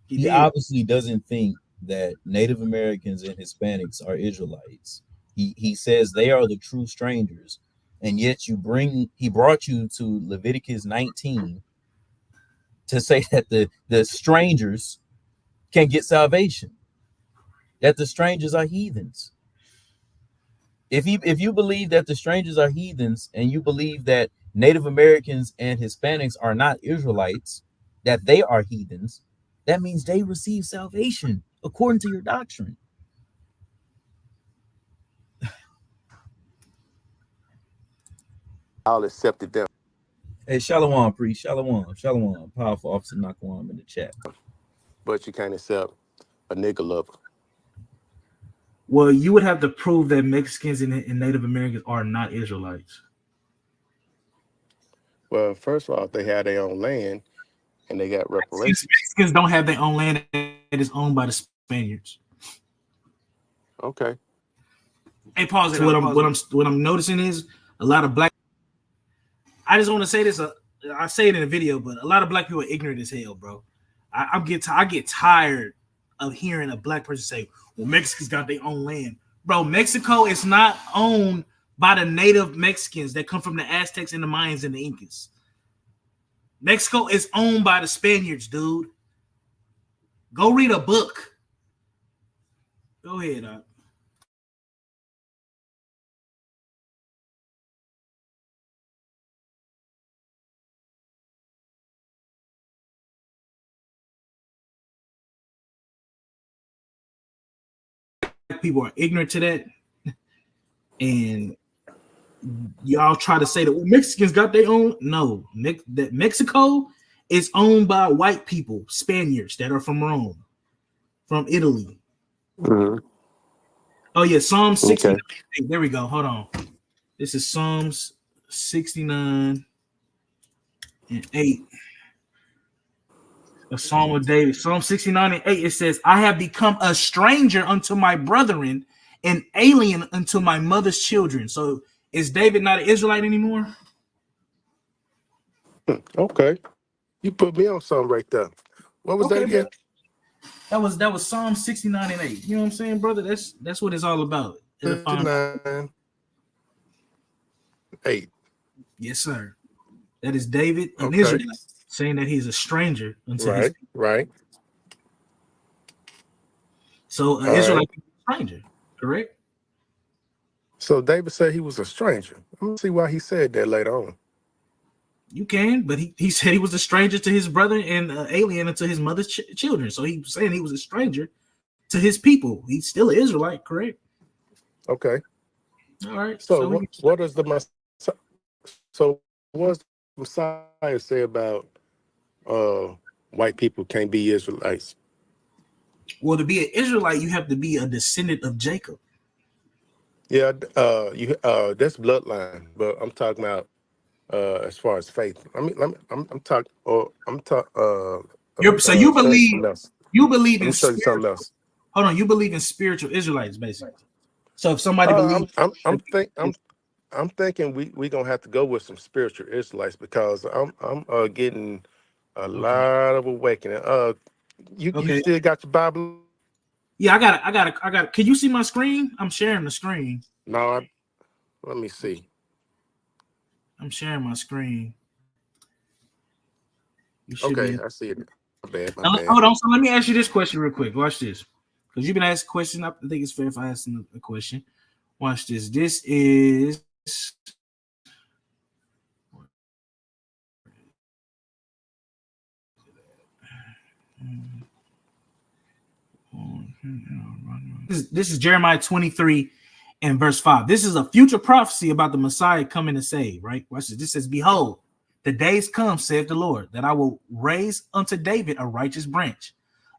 He did. obviously doesn't think that Native Americans and Hispanics are Israelites. He says they are the true strangers, and yet he brought you to Leviticus 19 to say that the strangers can get salvation, that the strangers are heathens. If you believe that the strangers are heathens, and you believe that Native Americans and Hispanics are not Israelites, that they are heathens, that means they receive salvation according to your doctrine. All accepted them, Hey, Shalom, priest. Shalom. Powerful officer Nakwam in the chat. but you can't accept a nigga lover. Well, you would have to prove that Mexicans and Native Americans are not Israelites. Well, first of all, they have their own land and they got reparations. Mexicans don't have their own land that is owned by the Spaniards. Okay. Hey, pause it. What I'm noticing is a lot of black. I just want to say this. I say it in a video, but a lot of black people are ignorant as hell, bro. I get tired of hearing a black person say, "Well, Mexicans got their own land." Bro, Mexico is not owned by the native Mexicans that come from the Aztecs and the Mayans and the Incas. Mexico is owned by the Spaniards, dude. Go read a book. Go ahead, Doc. People are ignorant to that, and y'all try to say that Mexicans got their own. No, that Mexico is owned by white people, Spaniards that are from Rome, from Italy. Mm-hmm. Oh yeah, Psalm 69. Okay. There we go. Hold on. This is Psalms 69 and 8. A Psalm of David. Psalm 69 and 8. It says, "I have become a stranger unto my brethren, an alien unto my mother's children." So is David not an Israelite anymore? Okay. You put me on something right there. What was that again? That was Psalm 69 and 8. You know what I'm saying, brother? That's what it's all about. 59, 8. Yes, sir. That is David in Okay. Israel saying that he's a stranger unto his people. Right. So an Israelite is a stranger, correct? So David said he was a stranger. Let me see why he said that later on. You can, but he said he was a stranger to his brother and alien to his mother's children. So he was saying he was a stranger to his people. He's still an Israelite, correct? Okay. All right. So what does the Messiah say about white people can't be Israelites? Well, to be an Israelite, you have to be a descendant of Jacob. Yeah, that's bloodline, but I'm talking about as far as faith. I'm talking. So you believe something else. you believe Let in me show you something spiritual. else. Hold on, you believe in spiritual Israelites, basically. So if somebody believes, I'm thinking we gonna have to go with some spiritual Israelites because I'm getting a lot of awakening. You okay, still got your Bible? yeah, I got it. Can you see my screen? I'm sharing the screen. No, let me see. I'm sharing my screen. You should be. Okay, I see it. My bad. My Now, bad. hold on. So let me ask you this question real quick. Watch this, because you've been asked a question. I think it's fair if I ask a question. Watch this. This is. This is Jeremiah 23 and verse 5. This is a future prophecy about the Messiah coming to save, right? Watch this. This says, behold, the days come, saith the Lord, that I will raise unto David a righteous branch.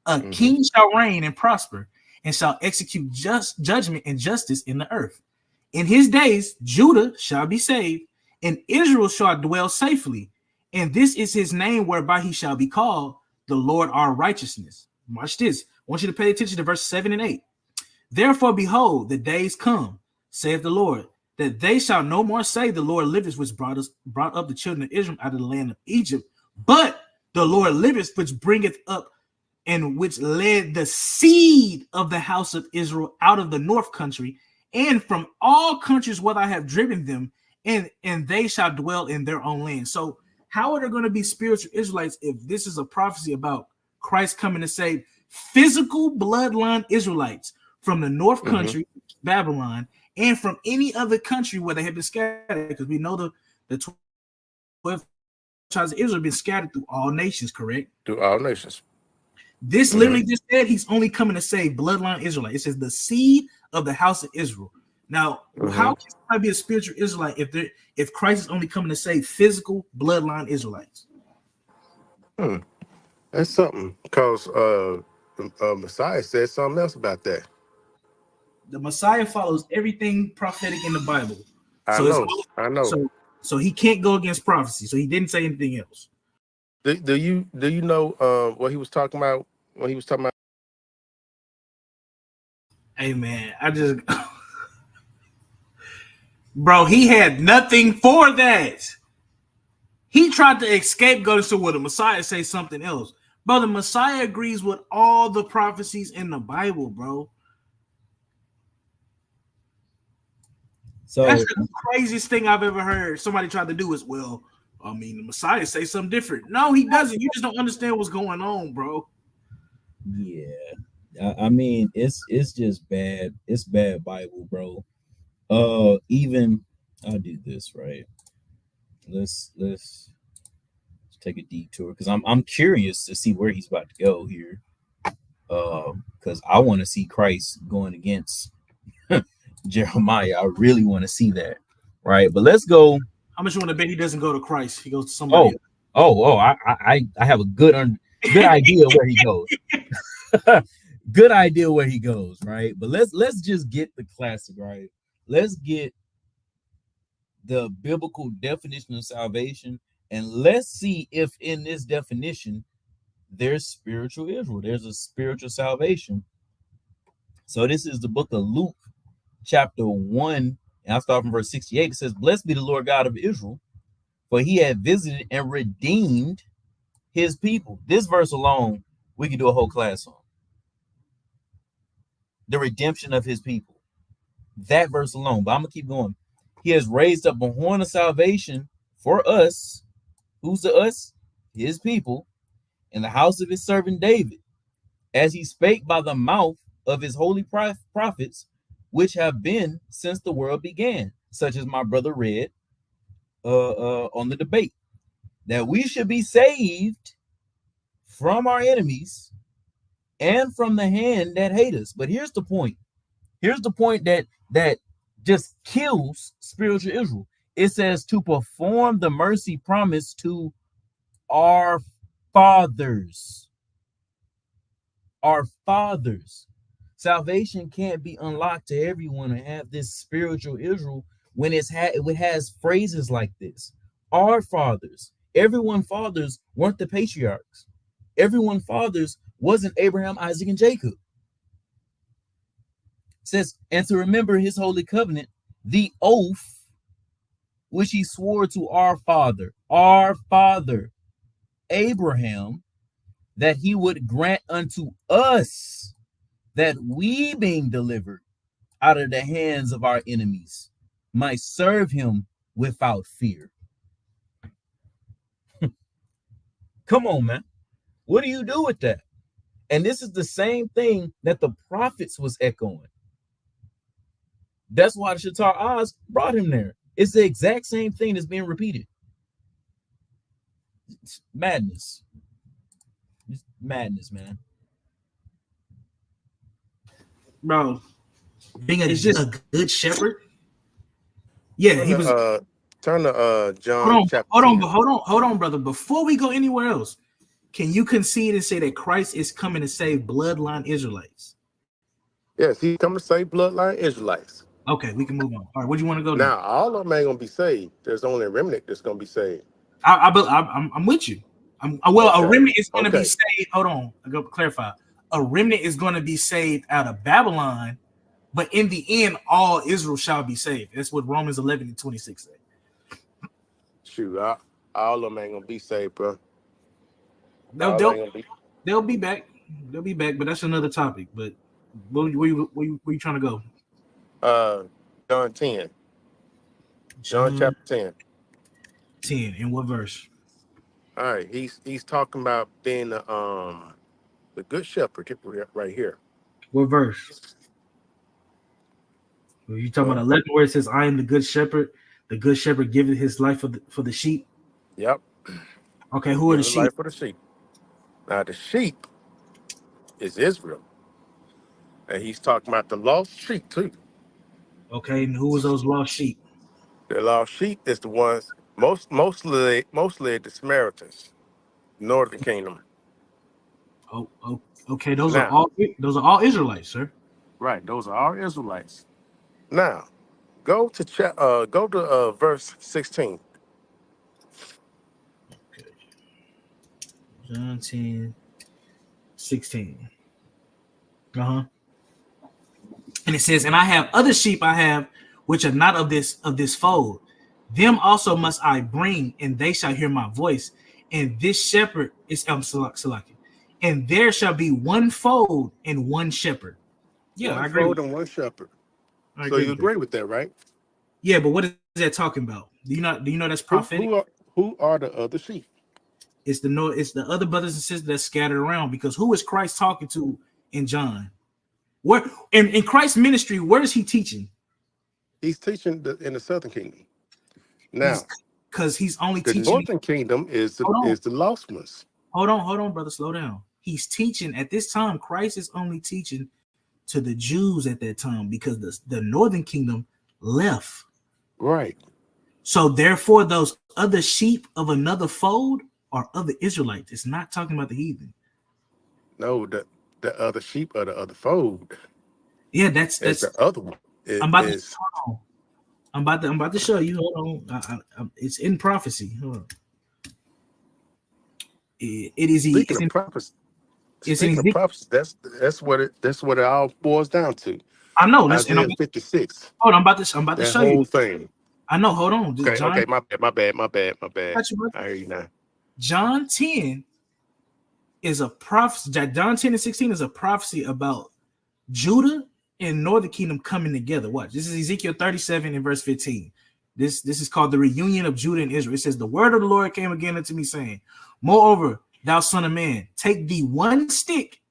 A king shall reign and prosper, and shall execute just judgment and justice in the earth. In his days, Judah shall be saved, and Israel shall dwell safely. And this is his name whereby he shall be called, the Lord our righteousness. Watch this. I want you to pay attention to verse 7 and 8. Therefore, behold, the days come, saith the Lord, that they shall no more say, the Lord liveth, which brought up the children of Israel out of the land of Egypt, but the Lord liveth, which bringeth up and which led the seed of the house of Israel out of the north country, and from all countries where I have driven them, and they shall dwell in their own land. So how are there going to be spiritual Israelites if this is a prophecy about Christ coming to save physical bloodline Israelites from the north country, Babylon, and from any other country where they have been scattered? Because we know the 12 tribes of Israel have been scattered through all nations, correct? Through all nations. This literally just said he's only coming to save bloodline Israelite. It says the seed of the house of Israel. Now, how can somebody be a spiritual Israelite if Christ is only coming to save physical bloodline Israelites? That's something because Messiah said something else about that. The Messiah follows everything prophetic in the Bible. I know. So he can't go against prophecy. So he didn't say anything else. Do you know what he was talking about when he was talking about? Hey man, bro, he had nothing for that. He tried to escape, go to where the Messiah say something else. Bro, the Messiah agrees with all the prophecies in the Bible, bro. So that's the craziest thing I've ever heard. Somebody tried to do is, well, I mean, the Messiah say something different. No, he doesn't. You just don't understand what's going on, bro. Yeah, I mean, it's just bad. It's bad Bible, bro. Even I'll do this right. Let's take a detour because I'm curious to see where he's about to go here. Because I want to see Christ going against Jeremiah. I really want to see that, right? But let's go. How much you want to bet he doesn't go to Christ? He goes to somebody else. I have a good idea where he goes. Good idea where he goes, right? But let's just get the classic, right? Let's get the biblical definition of salvation, and let's see if in this definition there's spiritual Israel. There's a spiritual salvation. So this is the book of Luke, chapter 1, and I'll start from verse 68. It says, "Blessed be the Lord God of Israel, for he had visited and redeemed his people." This verse alone, we could do a whole class on. The redemption of his people. That verse alone, but I'm going to keep going. He has raised up a horn of salvation for us. Who's the us? His people, in the house of his servant David, as he spake by the mouth of his holy prophets, which have been since the world began, such as my brother read on the debate. that we should be saved from our enemies and from the hand that hate us. But here's the point. Here's the point that just kills spiritual Israel. It says to perform the mercy promised to our fathers. Our fathers. Salvation can't be unlocked to everyone and have this spiritual Israel when it has phrases like this. Our fathers. Everyone fathers weren't the patriarchs. Everyone fathers wasn't Abraham, Isaac, and Jacob. It says, and to remember his holy covenant, the oath which he swore to our father, Abraham, that he would grant unto us that we, being delivered out of the hands of our enemies, might serve him without fear. Come on, man. What do you do with that? And this is the same thing that the prophets was echoing. That's why the Shatar Oz brought him there. It's the exact same thing that's being repeated. It's madness. It's madness, man. Bro, being a good shepherd. Yeah, he was. Turn to John chapter 10. Hold on, brother. Before we go anywhere else, can you concede and say that Christ is coming to save bloodline Israelites? Yes, he's coming to save bloodline Israelites. Okay, we can move on. All right, where do you want to go now? All of them ain't gonna be saved. There's only a remnant that's gonna be saved. I'm with you. A remnant is going to be saved. Hold on, I go clarify. A remnant is going to be saved out of Babylon, but in the end, all Israel shall be saved. That's what Romans 11:26 say. Shoot, all of them ain't gonna be saved, bro. They'll be back. They'll be back, but that's another topic. But where you trying to go? John 10. John chapter 10. 10. In what verse? All right, he's talking about being the good shepherd right here. What verse? Are you talking about 11 where it says, "I am the good shepherd. The good shepherd giveth his life for the sheep"? Yep. Okay, who are the sheep? Life for the sheep. Now the sheep is Israel, and he's talking about the lost sheep too. Okay, and who was those lost sheep? The lost sheep is the ones mostly the Samaritans, Northern Kingdom. Oh, okay. Those are all Israelites, sir. Right, those are all Israelites. Now, go to verse 16. Okay. John 10, 16. And it says, "And I have other sheep which are not of this fold. Them also must I bring, and they shall hear my voice. And this shepherd is Salaki. And there shall be one fold and one shepherd." Yeah, one I agree. Fold and one shepherd. So you agree with that, right? Yeah, but what is that talking about? Do you know that's prophetic? Who are the other sheep? It's the other brothers and sisters that scattered around, because who is Christ talking to in John? Where in Christ's ministry, where is he teaching? He's teaching in the Southern Kingdom. Now, because he's only teaching. The Northern Kingdom is the lost ones. Hold on, brother, slow down. He's teaching at this time. Christ is only teaching to the Jews at that time, because the Northern Kingdom left. Right. So therefore, those other sheep of another fold are other Israelites. It's not talking about the heathen. No, the other sheep of the other fold. Yeah, that's the other one. I'm about to show you. Hold on. It's in prophecy. Hold on. It is in prophecy. Speaking of prophecy, that's what it all boils down to. I know. Isaiah 56. Hold on, I'm about to show you. Whole thing. I know. Hold on. Okay, my bad. I hear you now. John 10 is a prophecy. John 10 and 16 is a prophecy about Judah and Northern Kingdom coming together. Watch. This is Ezekiel 37 and verse 15. This is called the reunion of Judah and Israel. It says, "The word of the Lord came again unto me, saying, Moreover, thou son of man, take thee one stick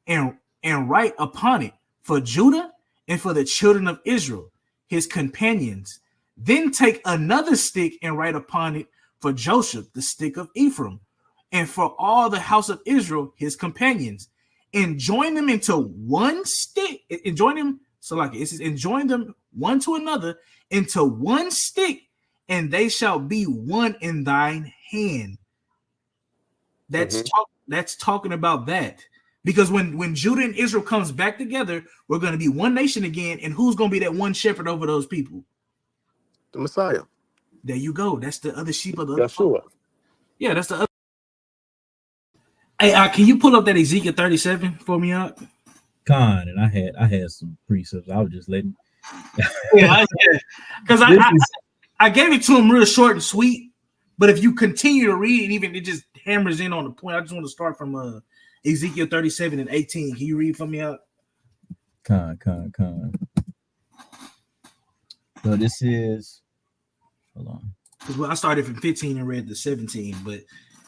and write upon it for Judah and for the children of Israel, his companions. Then take another stick and write upon it for Joseph the stick of Ephraim, and for all the house of Israel his companions, and join them into one stick, and join them, so like it says, and join them one to another into one stick, and they shall be one in thine hand. That's talking about that. Because when Judah and Israel comes back together, we're going to be one nation again. And who's going to be that one shepherd over those people? The Messiah. There you go. That's the other sheep of the Yeshua. Yeah, that's the other. Hey, can you pull up that Ezekiel 37 for me, out? Con, and I had some precepts. I was just letting. Yeah, because I gave it to him real short and sweet. But if you continue to read it, even it just hammers in on the point. I just want to start from Ezekiel 37 and 18. Can you read for me, out? Con. So this is, hold on. Because I started from 15 and read the 17, but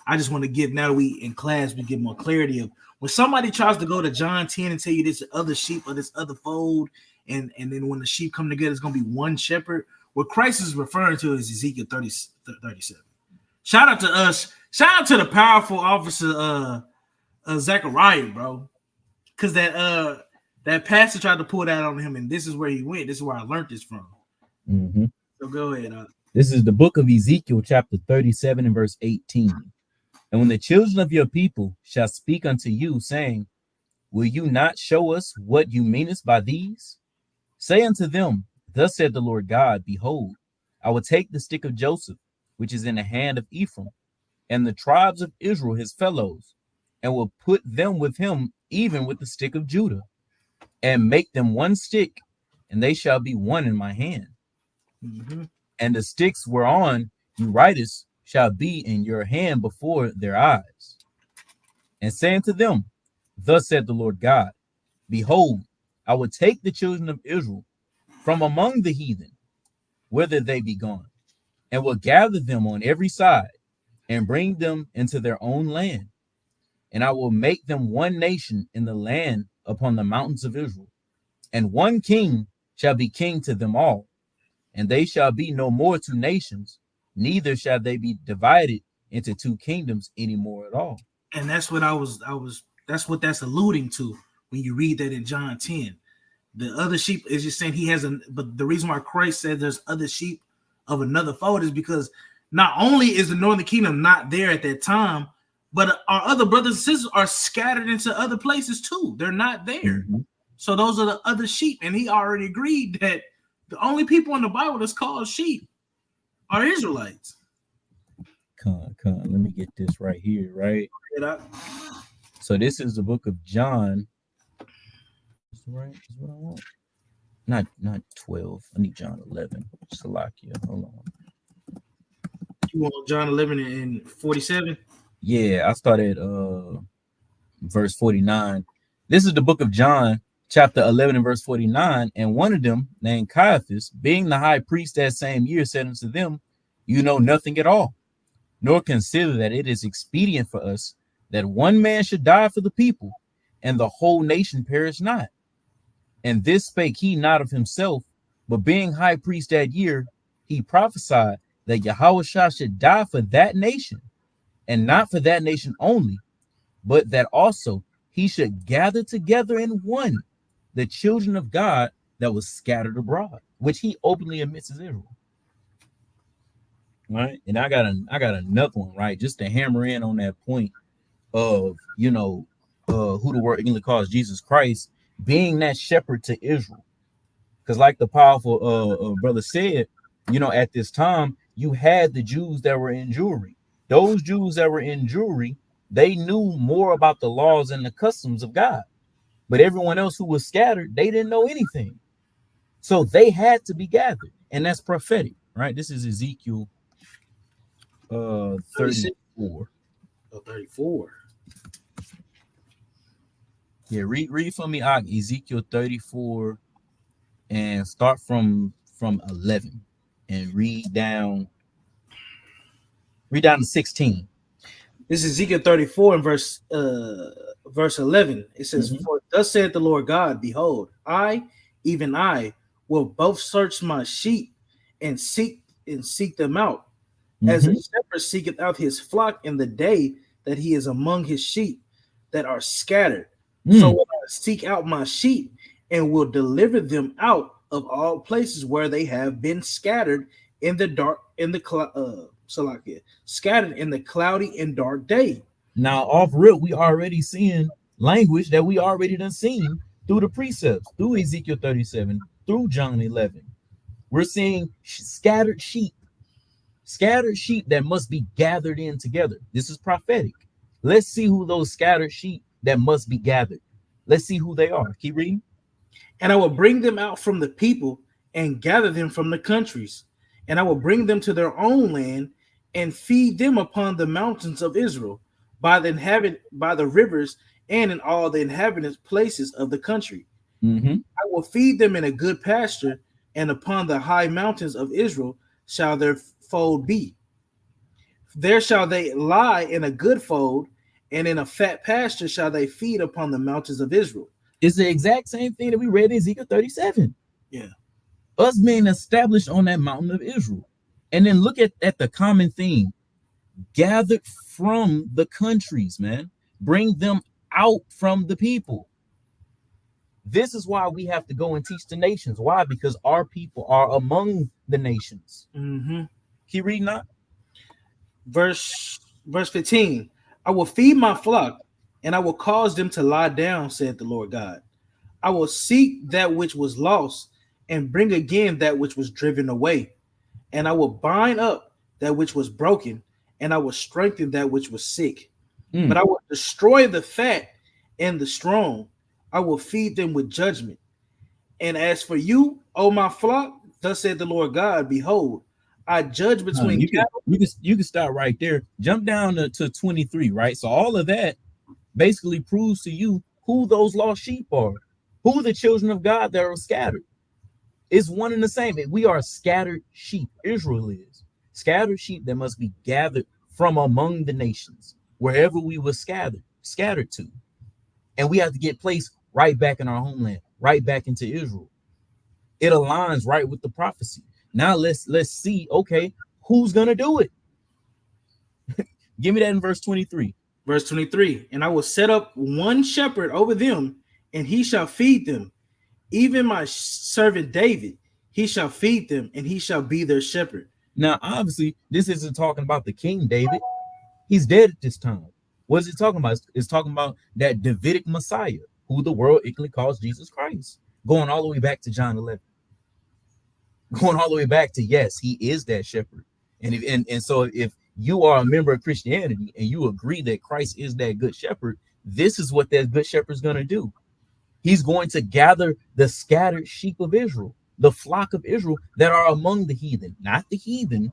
I just want to get, now that we in class, we get more clarity of when somebody tries to go to John 10 and tell you this other sheep or this other fold, and then when the sheep come together, it's going to be one shepherd. What Christ is referring to is Ezekiel 37. Shout out to us. Shout out to the powerful officer, Zechariah, bro. Because that pastor tried to pull that on him, and this is where he went. This is where I learned this from. Mm-hmm. So go ahead. This is the book of Ezekiel, chapter 37 and verse 18. And when the children of your people shall speak unto you, saying, will you not show us what you meanest by these? Say unto them, thus said the Lord God, behold, I will take the stick of Joseph, which is in the hand of Ephraim, and the tribes of Israel his fellows, and will put them with him, even with the stick of Judah, and make them one stick, and they shall be one in my hand. Mm-hmm. And the sticks whereon you writest shall be in your hand before their eyes. And say unto them, thus said the Lord God, behold, I will take the children of Israel from among the heathen, whither they be gone, and will gather them on every side, and bring them into their own land. And I will make them one nation in the land upon the mountains of Israel, and one king shall be king to them all. And they shall be no more two nations, neither shall they be divided into two kingdoms anymore at all. And that's what that's what that's alluding to when you read that in John 10. The other sheep is just saying but the reason why Christ said there's other sheep of another fold is because not only is the northern kingdom not there at that time, but our other brothers and sisters are scattered into other places too. They're not there. Mm-hmm. So those are the other sheep. And he already agreed that the only people in the Bible that's called sheep are Israelites. Come. Let me get this right here, right? So this is the book of John. Is right? Is what I want. Not 12. I need John 11. Salakia. Hold on. You want John 11 and 47? Yeah, I started verse 49. This is the book of John, chapter 11 and verse 49, and one of them, named Caiaphas, being the high priest that same year, said unto them, you know nothing at all, nor consider that it is expedient for us that one man should die for the people, and the whole nation perish not. And this spake he not of himself, but being high priest that year, he prophesied that Yahushua should die for that nation, and not for that nation only, but that also he should gather together in one the children of God that was scattered abroad, which he openly admits as Israel. Right, and I got another one, right, just to hammer in on that point of who the word English calls Jesus Christ being that shepherd to Israel, because like the powerful brother said, at this time you had the Jews that were in Jewry. Those Jews that were in Jewry, they knew more about the laws and the customs of God. But everyone else who was scattered, they didn't know anything. So they had to be gathered. And that's prophetic, right? This is Ezekiel 34. Oh, 34. Yeah, read for me, Ezekiel 34, and start from 11 and read down to 16. This is Ezekiel 34 and verse 11. It says, mm-hmm. For thus saith the Lord God, behold, I, even I, will both search my sheep and seek them out. as a shepherd seeketh out his flock in the day that he is among his sheep that are scattered. So will I seek out my sheep and will deliver them out of all places where they have been scattered in the dark, scattered in the cloudy and dark day. Now, off rip, we already seeing language that we already done seen through the precepts, through Ezekiel 37, through John 11. We're seeing scattered sheep that must be gathered in together. This is prophetic. Let's see who those scattered sheep that must be gathered. Let's see who they are. Keep reading. And I will bring them out from the people and gather them from the countries, and I will bring them to their own land and feed them upon the mountains of Israel, by the rivers, and in all the inhabited places of the country. I will feed them in a good pasture, and upon the high mountains of Israel shall their fold be. There shall they lie in a good fold, and in a fat pasture shall they feed upon the mountains of Israel. It's the exact same thing that we read in Ezekiel 37. Yeah. Us being established on that mountain of Israel. And then look at the common theme. Gathered from the countries, man. Bring them out from the people. This is why we have to go and teach the nations. Why? Because our people are among the nations. Keep reading that. Verse 15. I will feed my flock, and I will cause them to lie down, said the Lord God. I will seek that which was lost, and bring again that which was driven away. And I will bind up that which was broken, and I will strengthen that which was sick. But I will destroy the fat and the strong. I will feed them with judgment. And as for you, O my flock, thus said the Lord God, behold, I judge between cattle. You can start right there. Jump down to 23, right? So all of that basically proves to you who those lost sheep are, who the children of God that are scattered. It's one and the same. We are scattered sheep. Israel is scattered sheep that must be gathered from among the nations, wherever we were scattered to. And we have to get placed right back in our homeland, right back into Israel. It aligns right with the prophecy. Now let's see, okay, who's gonna do it? Give me that in verse 23. Verse 23. And I will set up one shepherd over them, and he shall feed them. Even my servant David, he shall feed them, and he shall be their shepherd. Now, obviously, this isn't talking about the King David. He's dead at this time. What is it talking about? It's talking about that Davidic Messiah, who the world ignorantly calls Jesus Christ. Going all the way back to John 11. Going all the way back to, yes, he is that shepherd. And so if you are a member of Christianity and you agree that Christ is that good shepherd, this is what that good shepherd is going to do. He's going to gather the scattered sheep of Israel, the flock of Israel that are among the heathen, not the heathen,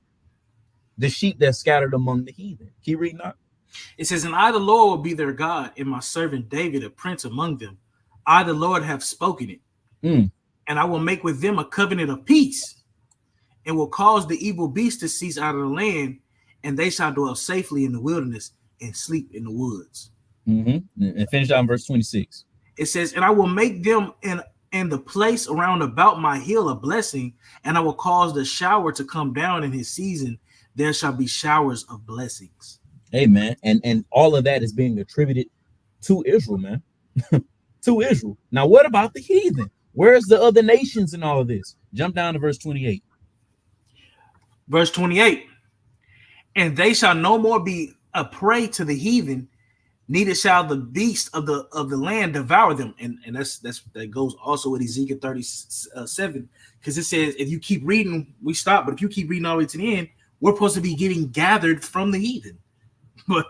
the sheep that's scattered among the heathen. Keep reading that. It says, and I, the Lord, will be their God, and my servant David, a prince among them. I, the Lord, have spoken it. And I will make with them a covenant of peace, and will cause the evil beast to cease out of the land, and they shall dwell safely in the wilderness and sleep in the woods. And finish out in verse 26. It says, and I will make them in the place around about my hill a blessing, and I will cause the shower to come down in his season. There shall be showers of blessings. Amen. And all of that is being attributed to Israel, man. To Israel. Now, what about the heathen? Where's the other nations in all of this? Jump down to verse 28. Verse 28. And they shall no more be a prey to the heathen, neither shall the beast of the land devour them. And that goes also with Ezekiel 37, because it says, if you keep reading, we stop, but if you keep reading all the way to the end, we're supposed to be getting gathered from the heathen. But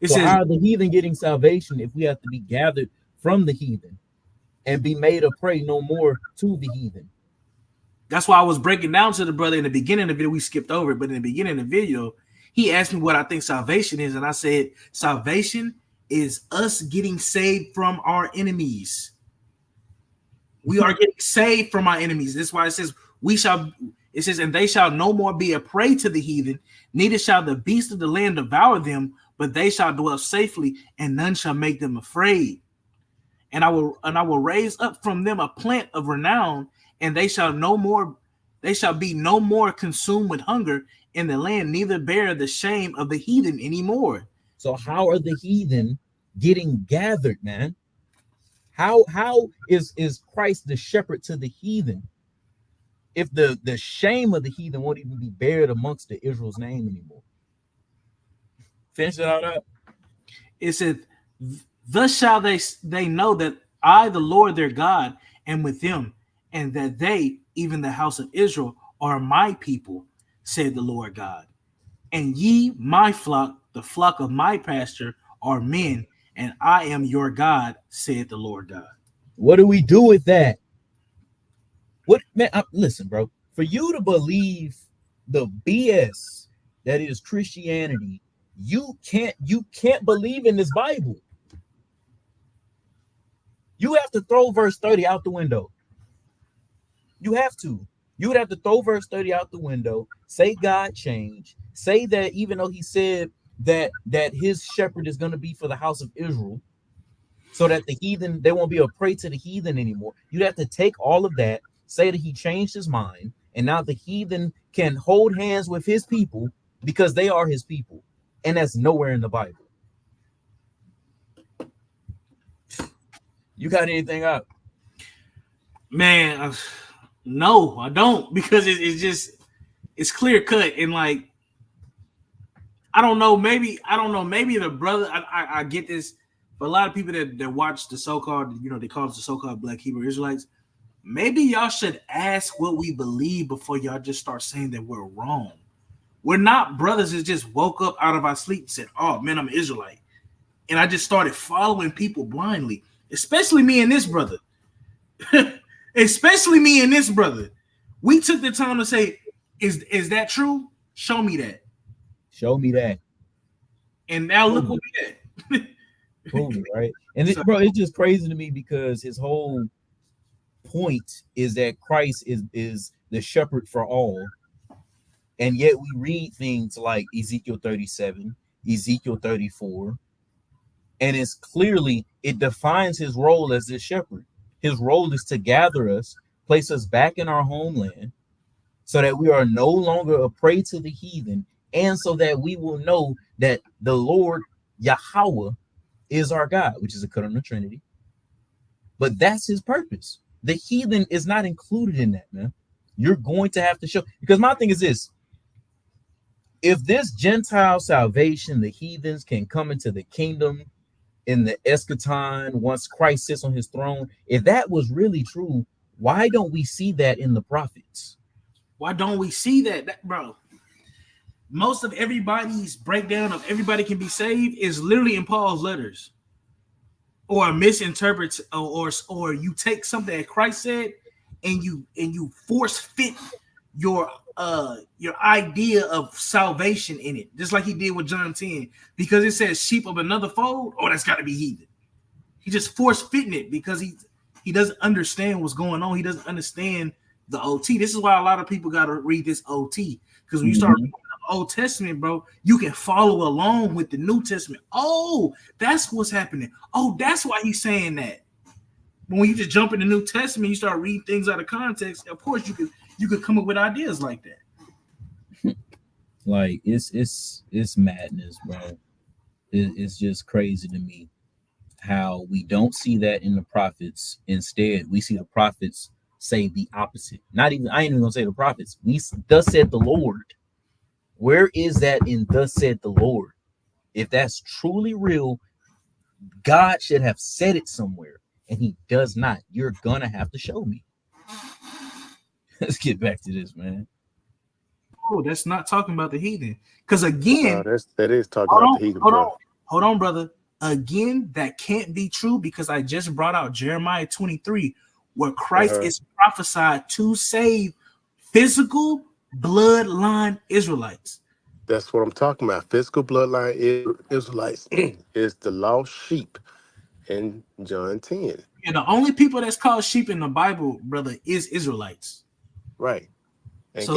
it says, how are the heathen getting salvation if we have to be gathered from the heathen and be made a prey no more to the heathen? That's why I was breaking down to the brother in the beginning of the video. We skipped over it, but in the beginning of the video, he asked me what I think salvation is, and I said salvation is us getting saved from our enemies. We are getting saved from our enemies. That's why it says it says, and they shall no more be a prey to the heathen, neither shall the beast of the land devour them, but they shall dwell safely, and none shall make them afraid. And I will raise up from them a plant of renown, and they shall no more They shall be no more consumed with hunger in the land, neither bear the shame of the heathen anymore. So how are the heathen getting gathered, man? How is Christ the shepherd to the heathen if the shame of the heathen won't even be bared amongst the Israel's name anymore? Finish it out up. It said, thus shall they know that I, the Lord their God, am with them, and that they, even the house of Israel, are my people, said the Lord God. And ye, my flock, the flock of my pasture, are men, and I am your God, said the Lord God. What do we do with that? What, man? Listen, bro. For you to believe the BS that is Christianity, you can't believe in this Bible. You have to throw verse 30 out the window. You have to. You would have to throw verse 30 out the window, say God changed, say that even though he said that his shepherd is going to be for the house of Israel, so that the heathen, they won't be a prey to the heathen anymore. You'd have to take all of that, say that he changed his mind, and now the heathen can hold hands with his people because they are his people. And that's nowhere in the Bible. You got anything up? Man, no, I don't, because it's clear cut. And like, I don't know, maybe the brother, I get this, but a lot of people that watch the so-called, they call us the so-called Black Hebrew Israelites, maybe y'all should ask what we believe before y'all just start saying that we're wrong. We're not brothers that just woke up out of our sleep and said, oh man, I'm an Israelite. And I just started following people blindly, especially me and this brother. Especially me and this brother. We took the time to say, is that true? Show me that. Show me that. And now look what we did. Prove it, right? And bro, it's just crazy to me because his whole point is that Christ is the shepherd for all. And yet we read things like Ezekiel 37, Ezekiel 34, and it's clearly, it defines his role as this shepherd. His role is to gather us, place us back in our homeland, so that we are no longer a prey to the heathen, and so that we will know that the Lord Yahweh is our God, which is a cut on the Trinity. But that's his purpose. The heathen is not included in that, man. You're going to have to show, because my thing is this: if this Gentile salvation, the heathens can come into the kingdom in the eschaton once Christ sits on his throne, if that was really true, why don't we see that in the prophets? Why don't we see that, bro? Most of everybody's breakdown of everybody can be saved is literally in Paul's letters, or misinterprets, or you take something that Christ said and you force fit your idea of salvation in it, just like he did with John 10, because it says sheep of another fold. Oh, that's got to be heathen. He just force fitting it because he doesn't understand what's going on. He doesn't understand the OT. This is why a lot of people got to read this OT, because when you start reading the Old Testament, bro, you can follow along with the New Testament. Oh, that's what's happening. Oh, that's why he's saying that. But when you just jump in the New Testament, you start reading things out of context. Of course, you could come up with ideas like that. Like it's madness, bro. It's just crazy to me how we don't see that in the prophets. Instead, we see the prophets say the opposite. I ain't even gonna say the prophets. Thus said the Lord. Where is that in thus said the Lord? If that's truly real, God should have said it somewhere, and he does not. You're gonna have to show me. Let's get back to this, man. Oh, that's not talking about the heathen. Because again, that is talking about the heathen. Hold on, brother. Again, that can't be true, because I just brought out Jeremiah 23, where Christ is prophesied to save physical bloodline Israelites. That's what I'm talking about. Physical bloodline Israelites is the lost sheep in John 10. And the only people that's called sheep in the Bible, brother, is Israelites. Right. And so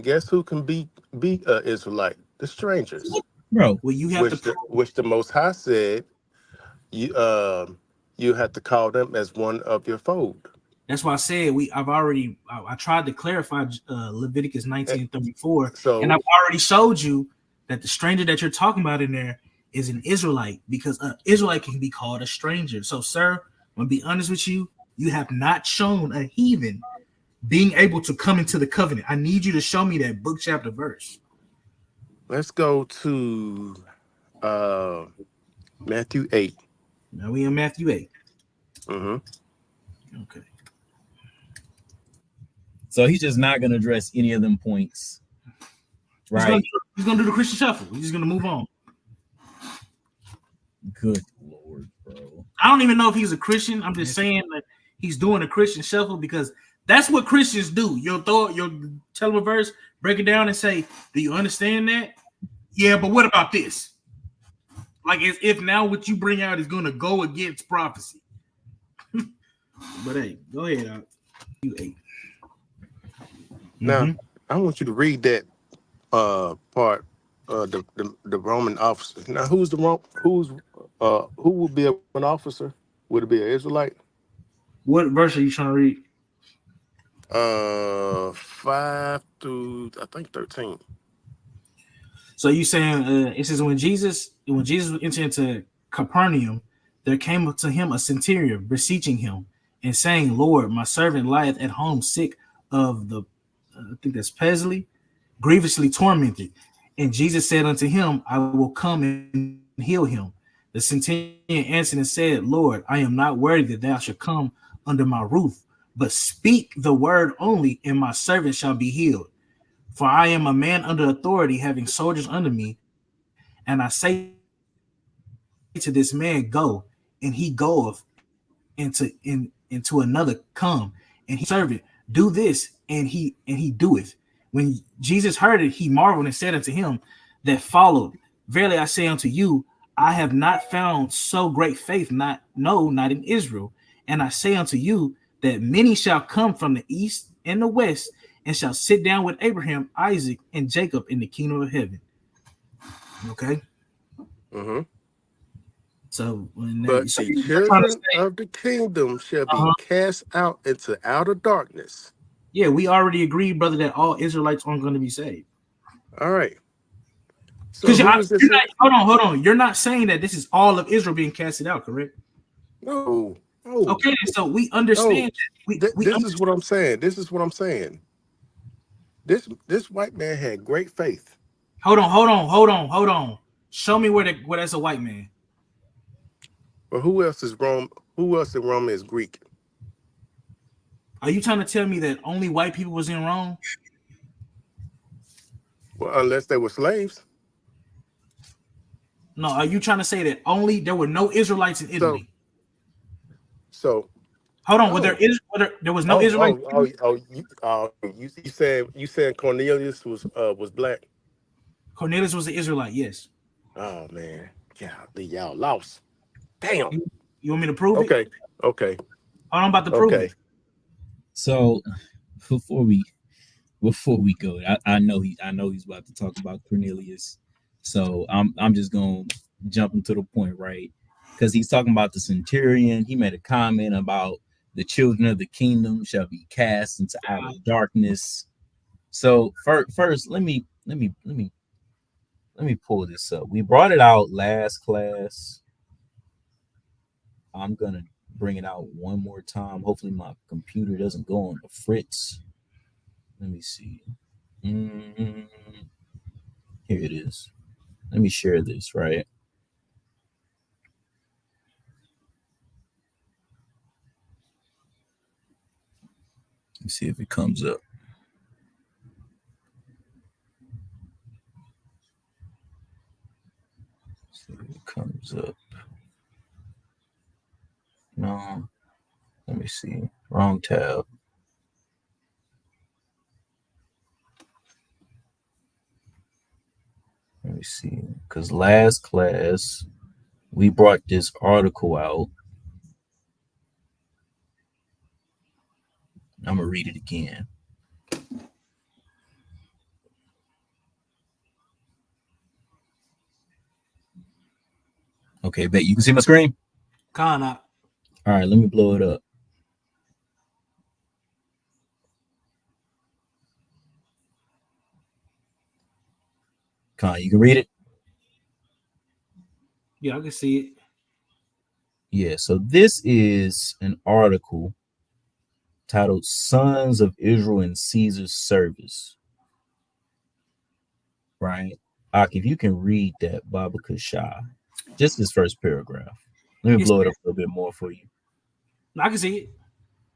guess who can be Israelite? The strangers. Bro, well, you have which the Most High said you have to call them as one of your fold. That's why I said I tried to clarify Leviticus 19:34, So and I've already showed you that the stranger that you're talking about in there is an Israelite, because an Israelite can be called a stranger. So, sir, I'm gonna be honest with you. You have not shown a heathen being able to come into the covenant. I need you to show me that book, chapter, verse. let's go to Matthew 8. Now we in Matthew 8. Mm-hmm. Okay. So he's just not going to address any of them points, right? He's gonna do the Christian shuffle. He's just gonna move on. Good Lord, bro. I don't even know if he's a Christian. I'm just saying that he's doing a Christian shuffle because that's what Christians do. You'll tell them a verse, break it down, and say, "Do you understand that?" Yeah, but what about this? Like as if now what you bring out is going to go against prophecy. But hey, go ahead. You 8. Now I want you to read that part. The Roman officer. Now, who would be an officer? Would it be an Israelite? What verse are you trying to read? 5 through I think 13. So you saying it says when Jesus entered into Capernaum, there came to him a centurion beseeching him and saying, "Lord, my servant lieth at home sick of the I think that's Pesley, grievously tormented." And Jesus said unto him, "I will come and heal him." The centurion answered and said, "Lord, I am not worthy that thou should come under my roof, but speak the word only, and my servant shall be healed. For I am a man under authority, having soldiers under me, and I say to this man, go, and he goeth, into another, come, and he servant, do this, and he doeth." When Jesus heard it, he marveled and said unto him that followed, "Verily I say unto you, I have not found so great faith, not in Israel. And I say unto you that many shall come from the east and the west, and shall sit down with Abraham, Isaac, and Jacob in the kingdom of heaven." Okay. Mm-hmm. So, But the children of the kingdom shall be cast out into outer darkness. Yeah, we already agreed, brother, that all Israelites aren't going to be saved. All right. So hold on. You're not saying that this is all of Israel being casted out, correct? No. Okay, so we understand. This is what I'm saying. This white man had great faith. Hold on. Show me where that's a white man. But who else is Rome? Who else in Rome is Greek? Are you trying to tell me that only white people was in Rome? Well, unless they were slaves. No, are you trying to say that there were no Israelites in Italy? So hold on, there was no Israelites? You saying Cornelius was black? Cornelius was an Israelite, yes. Oh man, y'all lost. Damn. You want me to prove it? Okay. I'm about to prove it. So before we go, I know he's about to talk about Cornelius. So I'm just gonna jump into the point, right? Because he's talking about the centurion. He made a comment about the children of the kingdom shall be cast into outer darkness. So first, let me pull this up. We brought it out last class. I'm gonna bring it out one more time. Hopefully my computer doesn't go on the fritz. Let me see. Here it is. Let me share this, right? Let's see if it comes up. See if it comes up. No. Let me see. Wrong tab. Let me see. Because last class, we brought this article out. I'm going to read it again. Okay, bet you can see my screen? Kinda. All right, let me blow it up. Con, you can read it. Yeah, I can see it. Yeah, so this is an article titled Sons of Israel in Caesar's Service. Right? Ak, if you can read that, Baba Kashai, just this first paragraph. Let me blow it up a little bit more for you. I can see it.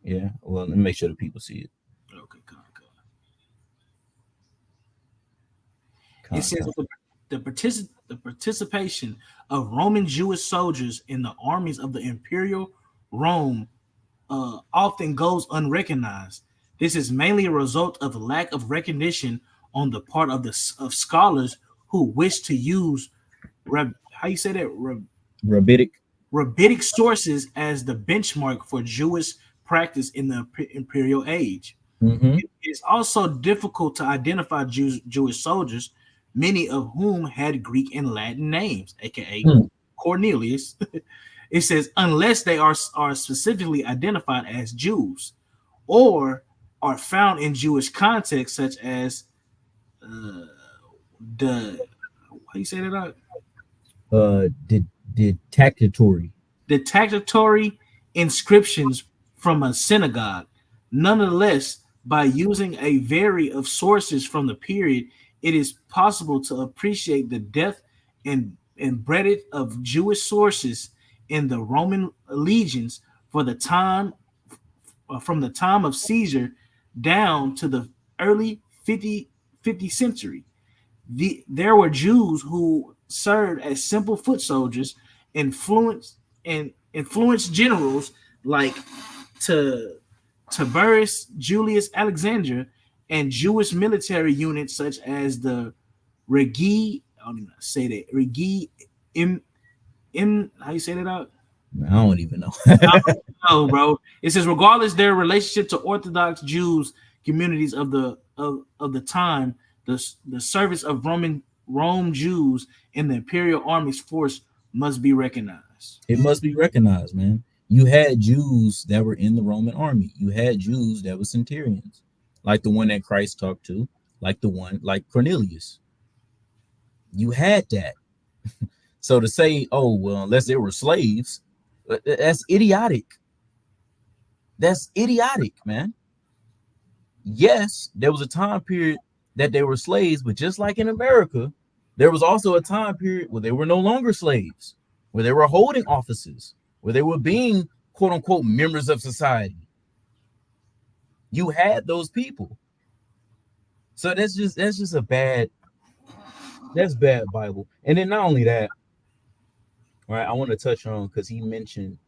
Yeah, well, let me make sure the people see it. Okay, it says the participation of Roman Jewish soldiers in the armies of the imperial Rome often goes unrecognized. This is mainly a result of the lack of recognition on the part of scholars who wish to use rabbinic sources as the benchmark for Jewish practice in the imperial age. Mm-hmm. It is also difficult to identify Jewish soldiers, many of whom had Greek and Latin names, aka Cornelius. It says unless they are specifically identified as Jews or are found in Jewish contexts, such as how you say that out? Detactatory inscriptions from a synagogue. Nonetheless, by using a variety of sources from the period, it is possible to appreciate the depth and breadth of Jewish sources in the Roman legions for the time from the time of Caesar down to the early 50th century. There were Jews who served as simple foot soldiers, influenced generals like Tiberius Julius Alexander, and Jewish military units such as the Regi. I don't even say that. Regi in how you say that out? I don't even know. No, bro. It says regardless their relationship to Orthodox Jews communities of the time, the service of Rome Jews in the imperial army's force must be recognized. It must be recognized, man. You had Jews that were in the Roman army. You had Jews that were centurions, like the one that Christ talked to, like Cornelius. You had that. So to say, oh, well, unless they were slaves, that's idiotic. That's idiotic, man. Yes, there was a time period that they were slaves, but just like in America, there was also a time period where they were no longer slaves, where they were holding offices, where they were being quote unquote members of society. You had those people. So that's just bad Bible. And then not only that, right, I want to touch on because he mentioned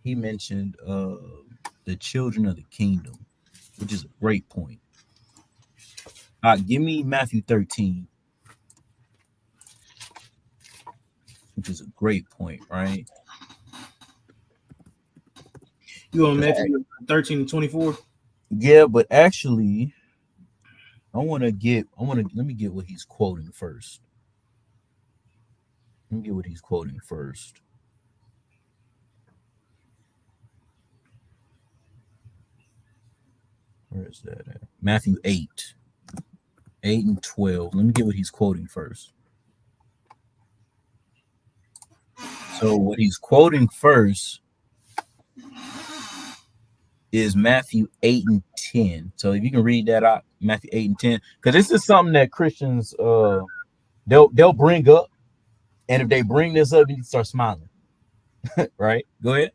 the children of the kingdom, which is a great point. Give me Matthew 13, which is a great point, right? You on Matthew 13 and 24? Yeah, but actually, let me get what he's quoting first. Where is that at? Matthew 8 and 12. Let me get what he's quoting first. So what he's quoting first is Matthew 8 and 10. So if you can read that out, Matthew 8 and 10, because this is something that Christians they'll bring up, and if they bring this up, you can start smiling. Right? Go ahead.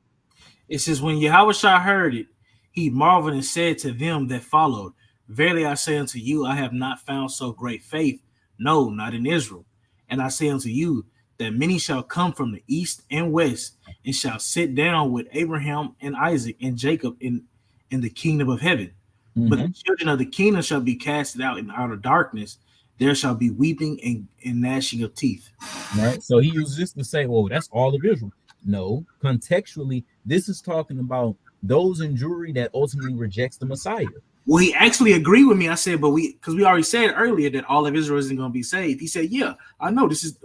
It says, when Yahushua heard it, he marveled and said to them that followed, verily I say unto you, I have not found so great faith, no, not in Israel. And I say unto you, that many shall come from the east and west, and shall sit down with Abraham and Isaac and Jacob in the kingdom of heaven. Mm-hmm. But the children of the kingdom shall be casted out in outer darkness. There shall be weeping and gnashing of teeth. Right. So he uses this to say, well, that's all of Israel. No, contextually, this is talking about those in Jewry that ultimately rejects the Messiah. Well, he actually agreed with me. I said, because we already said earlier that all of Israel isn't going to be saved. He said, yeah, I know this is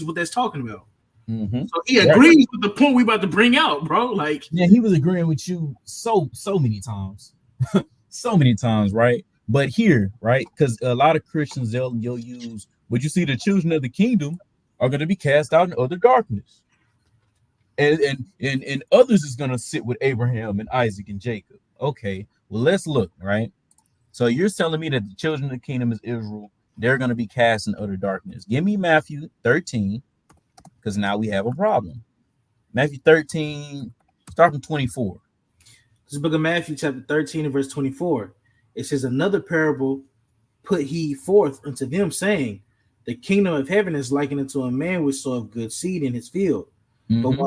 what that's talking about. Mm-hmm. So he agrees with the point we about to bring out, bro. Like, yeah, he was agreeing with you so many times, so many times, right? But here, right, because a lot of Christians they'll use But you see, the children of the kingdom are going to be cast out in utter darkness. And others is going to sit with Abraham and Isaac and Jacob. Okay, well, let's look, right? So you're telling me that the children of the kingdom is Israel. They're going to be cast in utter darkness. Give me Matthew 13, because now we have a problem. Matthew 13, start from 24. This is the book of Matthew, chapter 13, and verse 24. It says, another parable put he forth unto them, saying, the kingdom of heaven is likened unto a man which sowed good seed in his field. Mm-hmm.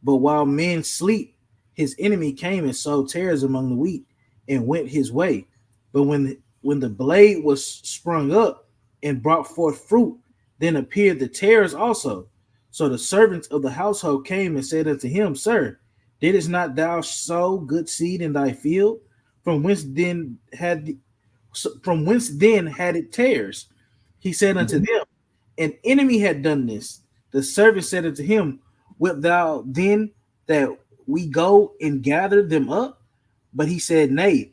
But while men sleep, his enemy came and sowed tares among the wheat and went his way. But when the blade was sprung up and brought forth fruit, then appeared the tares also. So the servants of the household came and said unto him, Sir, didst not thou sow good seed in thy field? From whence then had it tares? He said unto them, an enemy had done this. The servant said unto him, wilt thou then that we go and gather them up? But he said, Nay,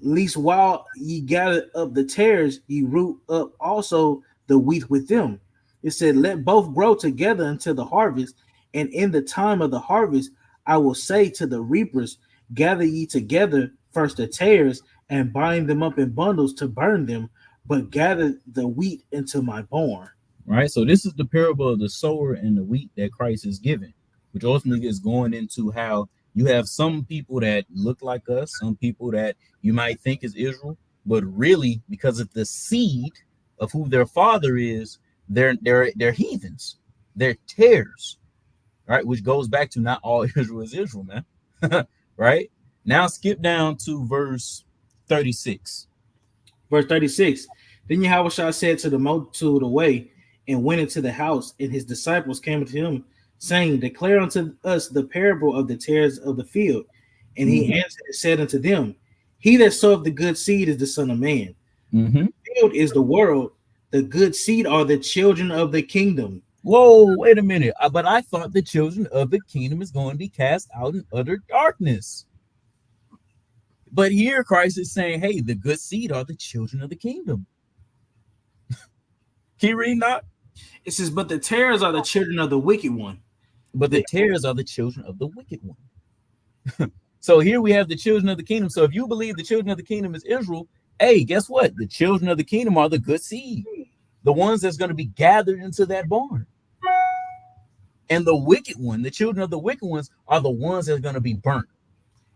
least while ye gather up the tares, ye root up also the wheat with them. It said, let both grow together until the harvest. And in the time of the harvest, I will say to the reapers, gather ye together first the tares and bind them up in bundles to burn them, but gather the wheat into my barn. Right. So this is the parable of the sower and the wheat that Christ is giving, which ultimately is going into how you have some people that look like us, some people that you might think is Israel, but really because of the seed of who their father is, they're heathens, they're tares, right? Which goes back to not all Israel is Israel, man. Right? Now skip down to verse 36. Verse 36. Then Yahushua said to the multitude away and went into the house, and his disciples came to him, saying, declare unto us the parable of the tares of the field. And he answered and said unto them, he that soweth the good seed is the Son of Man. The field is the world. The good seed are the children of the kingdom. Whoa, wait a minute. But I thought the children of the kingdom is going to be cast out in utter darkness. But here Christ is saying, hey, the good seed are the children of the kingdom. Can you read that? It says, but the tares are the children of the wicked one. But the tares are the children of the wicked one. So here we have the children of the kingdom. So if you believe the children of the kingdom is Israel, hey, guess what? The children of the kingdom are the good seed, the ones that's going to be gathered into that barn. And the wicked one, the children of the wicked ones, are the ones that are going to be burnt,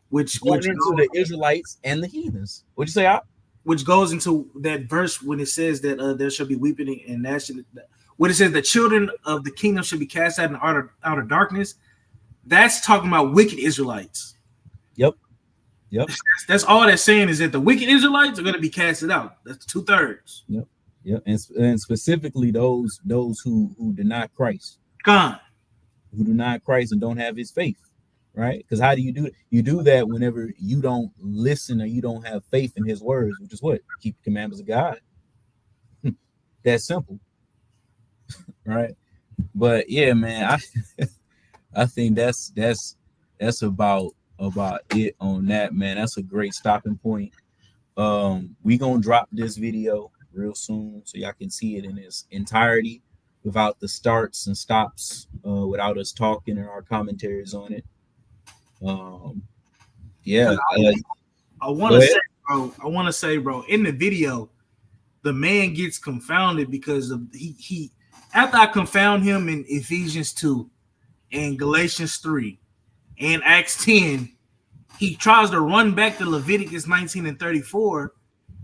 which into the Israelites and the heathens. What'd you say, Op? Which goes into that verse when it says that there shall be weeping and gnashing. When it says the children of the kingdom shall be cast out in outer darkness, that's talking about wicked Israelites. Yep. That's all that's saying, is that the wicked Israelites are going to be casted out. That's 2/3. Yep. And specifically those who deny Christ. God. Who deny Christ and don't have his faith. Right? Because how do you do it? You do that whenever you don't listen or you don't have faith in his words, which is what? Keep the commandments of God. That's simple. Right? But yeah, man, I think that's about it on that, man. That's a great stopping point. We gonna drop this video real soon so y'all can see it in its entirety without the starts and stops, without us talking or our commentaries on it. Yeah. I want to say, bro, in the video, the man gets confounded because of he after I confound him in Ephesians 2 and Galatians 3 and Acts 10, he tries to run back to Leviticus 19 and 34.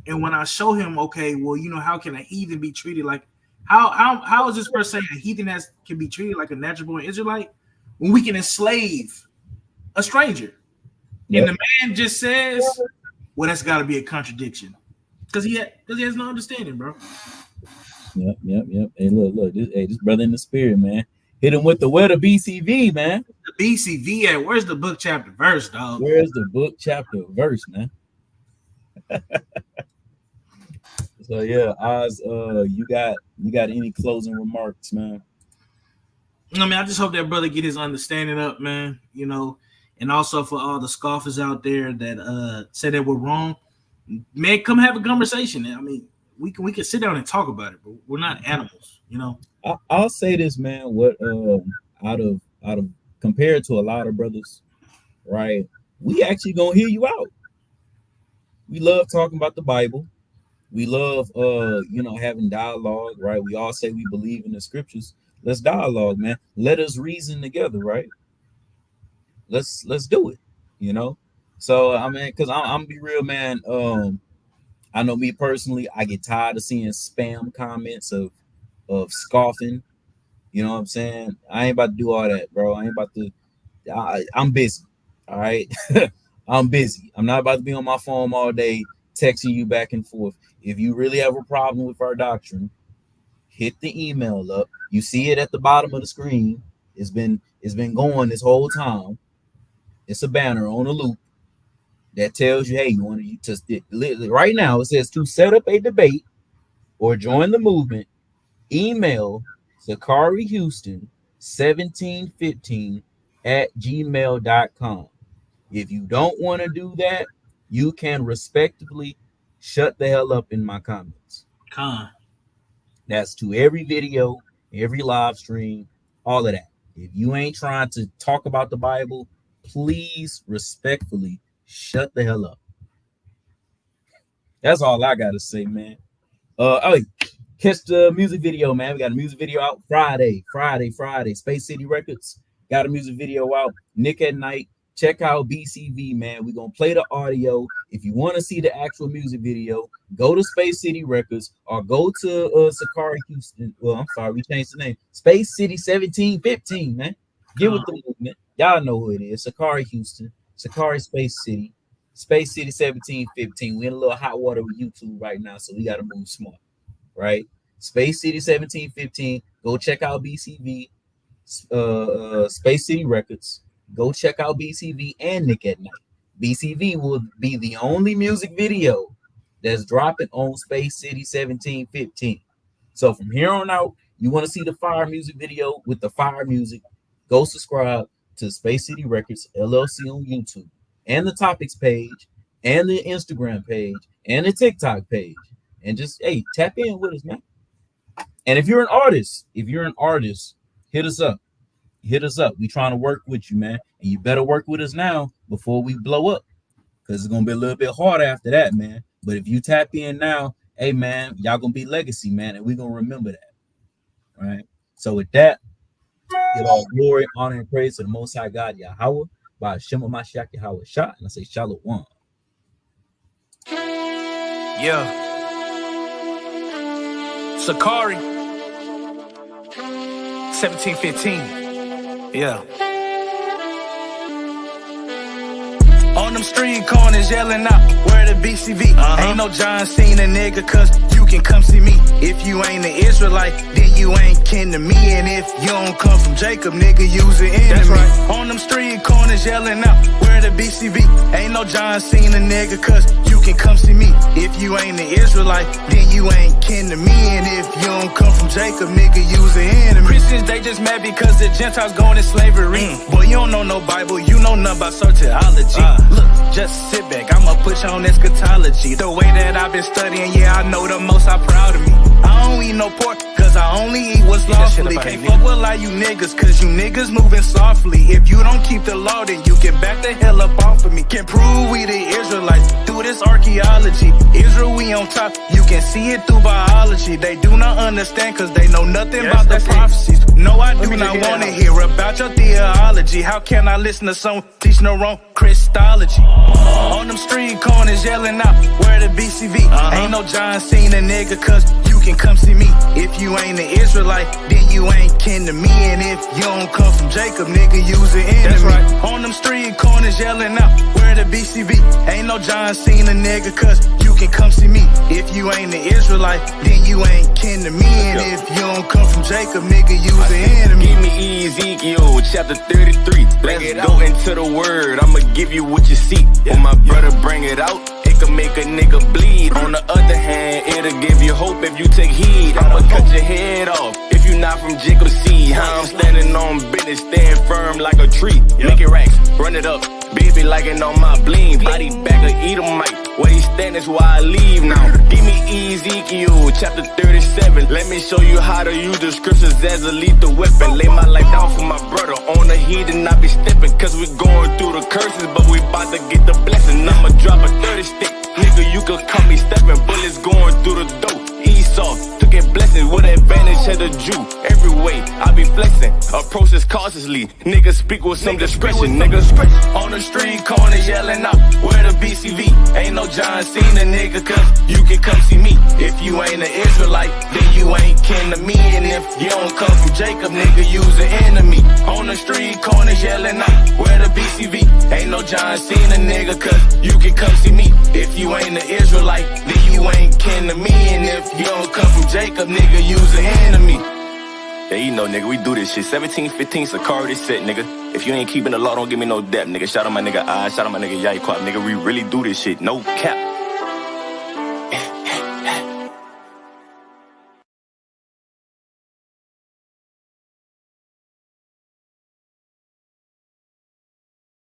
And when I show him, okay, well, how can a heathen be treated like how is this person saying a heathen can be treated like a natural born Israelite when we can enslave a stranger? Yep. And the man just says, well, that's got to be a contradiction because he has no understanding, bro. Yep. Hey, look, this brother in the spirit, man. Hit him with the BCV, man. The BCV at where's the book chapter verse, dog? Where's the book chapter verse, man? So yeah, Oz, you got any closing remarks, man? I just hope that brother get his understanding up, man. And also for all the scoffers out there that said that we're wrong, man, come have a conversation. we can sit down and talk about it, but we're not animals, you know. I'll say this, man. What out of compared to a lot of brothers, right? We actually gonna hear you out. We love talking about the Bible. We love having dialogue, right? We all say we believe in the scriptures. Let's dialogue, man. Let us reason together, right? Let's do it, you know. So I mean, because I'm gonna be real, man. I know me personally, I get tired of seeing spam comments of scoffing. You know what I'm saying? I ain't about to do all that, bro. I ain't about to. I'm busy. All right, I'm busy. I'm not about to be on my phone all day texting you back and forth. If you really have a problem with our doctrine, hit the email up. You see it at the bottom of the screen. It's been going this whole time. It's a banner on a loop that tells you, hey, you want to right now. It says to set up a debate or join the movement. Email Sakari Houston 1715 @gmail.com. If you don't want to do that, you can respectively shut the hell up in my comments. That's to every video, every live stream, all of that. If you ain't trying to talk about the Bible, please respectfully shut the hell up. That's all I gotta say, man. Catch the music video, man. We got a music video out Friday. Space City Records got a music video out. Nick at Night. Check out BCV, man. We're going to play the audio. If you want to see the actual music video, go to Space City Records or go to Sakari Houston. Well, I'm sorry, we changed the name. Space City 1715, man. Get with the movement. Y'all know who it is. Sakari Houston. Sakari Space City. Space City 1715. We're in a little hot water with YouTube right now, so we got to move smart, right? Space City 1715. Go check out BCV, Space City Records. Go check out BCV and Nick at Night. BCV will be the only music video that's dropping on Space City 1715. So from here on out, you want to see the fire music video with the fire music, go subscribe to Space City Records LLC on YouTube and the topics page and the Instagram page and the TikTok page. And just, hey, tap in with us, man. And if you're an artist, hit us up. We trying to work with you, man. And you better work with us now before we blow up, because it's gonna be a little bit harder after that, man. But if you tap in now, hey, man, y'all gonna be legacy, man, and we're gonna remember that. All right. So with that, give all glory, honor, and praise to the Most High God, Yahweh, by Shema Mashiach Yahweh Shah, and I say Shalom. Yeah. Sakari 1715. Yeah. On them street corners yelling out, where the BCV? Ain't no John Cena, nigga, cause you can come see me. If you ain't an Israelite, then you ain't kin to me. And if you don't come from Jacob, nigga, use an enemy. That's right. On them street corners yelling out, where the BCV? Ain't no John Cena, nigga, cause you can come see me. If you ain't an Israelite, then you ain't kin to me. And if you don't come from Jacob, nigga, use an enemy. Christians, they just mad because the Gentiles going in slavery. Boy, you don't know no Bible, you know nothing about soteriology. Look, just sit back, I'ma put you on eschatology. The way that I've been studying, yeah, I know the most, I'm proud of me. I don't eat no pork, cause I only eat what's lawfully. Can't fuck with like you niggas, cause you niggas moving softly. If you don't keep the law, then you can back the hell up off of me. Can prove we the Israelites through this archaeology. Israel, we on top, you can see it through biology. They do not understand, cause they know nothing about the prophecies. No, I do not want to hear about your theology. How can I listen to someone teach no wrong Christology? On them street corners yelling out, where the BCV? Ain't no John Cena, nigga, cause you can come see me. If you ain't an Israelite, then you ain't kin to me. And if you don't come from Jacob, nigga, use an enemy. That's right. On them street corners yelling out, where the BCV? Ain't no John Cena, nigga, cause you can come see me. If you ain't an Israelite, then you ain't kin to me. And if you don't come from Jacob, nigga, use an enemy. Give me Ezekiel chapter 33. Let's go into the word. I'ma give you what you see. When my brother bring it out, it can make a nigga bleed. On the other hand, it'll give you hope if you take heed. I'ma cut your head off if you not from Jacob's seed. How I'm standing on business, stand firm like a tree. Make it racks. run it up. Baby liking on my bling, body bag of Edomite. Where he stand is why I leave now. Give me Ezekiel, chapter 37. Let me show you how to use the scriptures as a lethal weapon. Lay my life down for my brother. On the heathen, I be stepping. Cause we going through the curses, but we about to get the blessing. I'ma drop a 30 stick. Nigga, you could call me stepping. Bullets going through the dope. Esau took it blessings with advantage of the Jew. Every way I be flexing, approach this cautiously. Niggas speak with some discretion. Niggas on the street corner yelling out, where the BCV? Ain't no John Cena, nigga, cause you can come see me. If you ain't an Israelite, then you ain't kin to me. And if you don't come from Jacob, nigga, you's an enemy. On the street corners yelling out, where the BCV? Ain't no John Cena, nigga, cause you can come see me. If you ain't an Israelite, then you ain't kin to me. And if you don't come from Jacob, nigga, you's an enemy. Yeah, you know, nigga, we do this shit. 17-15, Sakari this set, nigga. If you ain't keeping the law, don't give me no depth, nigga. Shout out my nigga I, shout out my nigga Yai Quap, nigga. We really do this shit. No cap.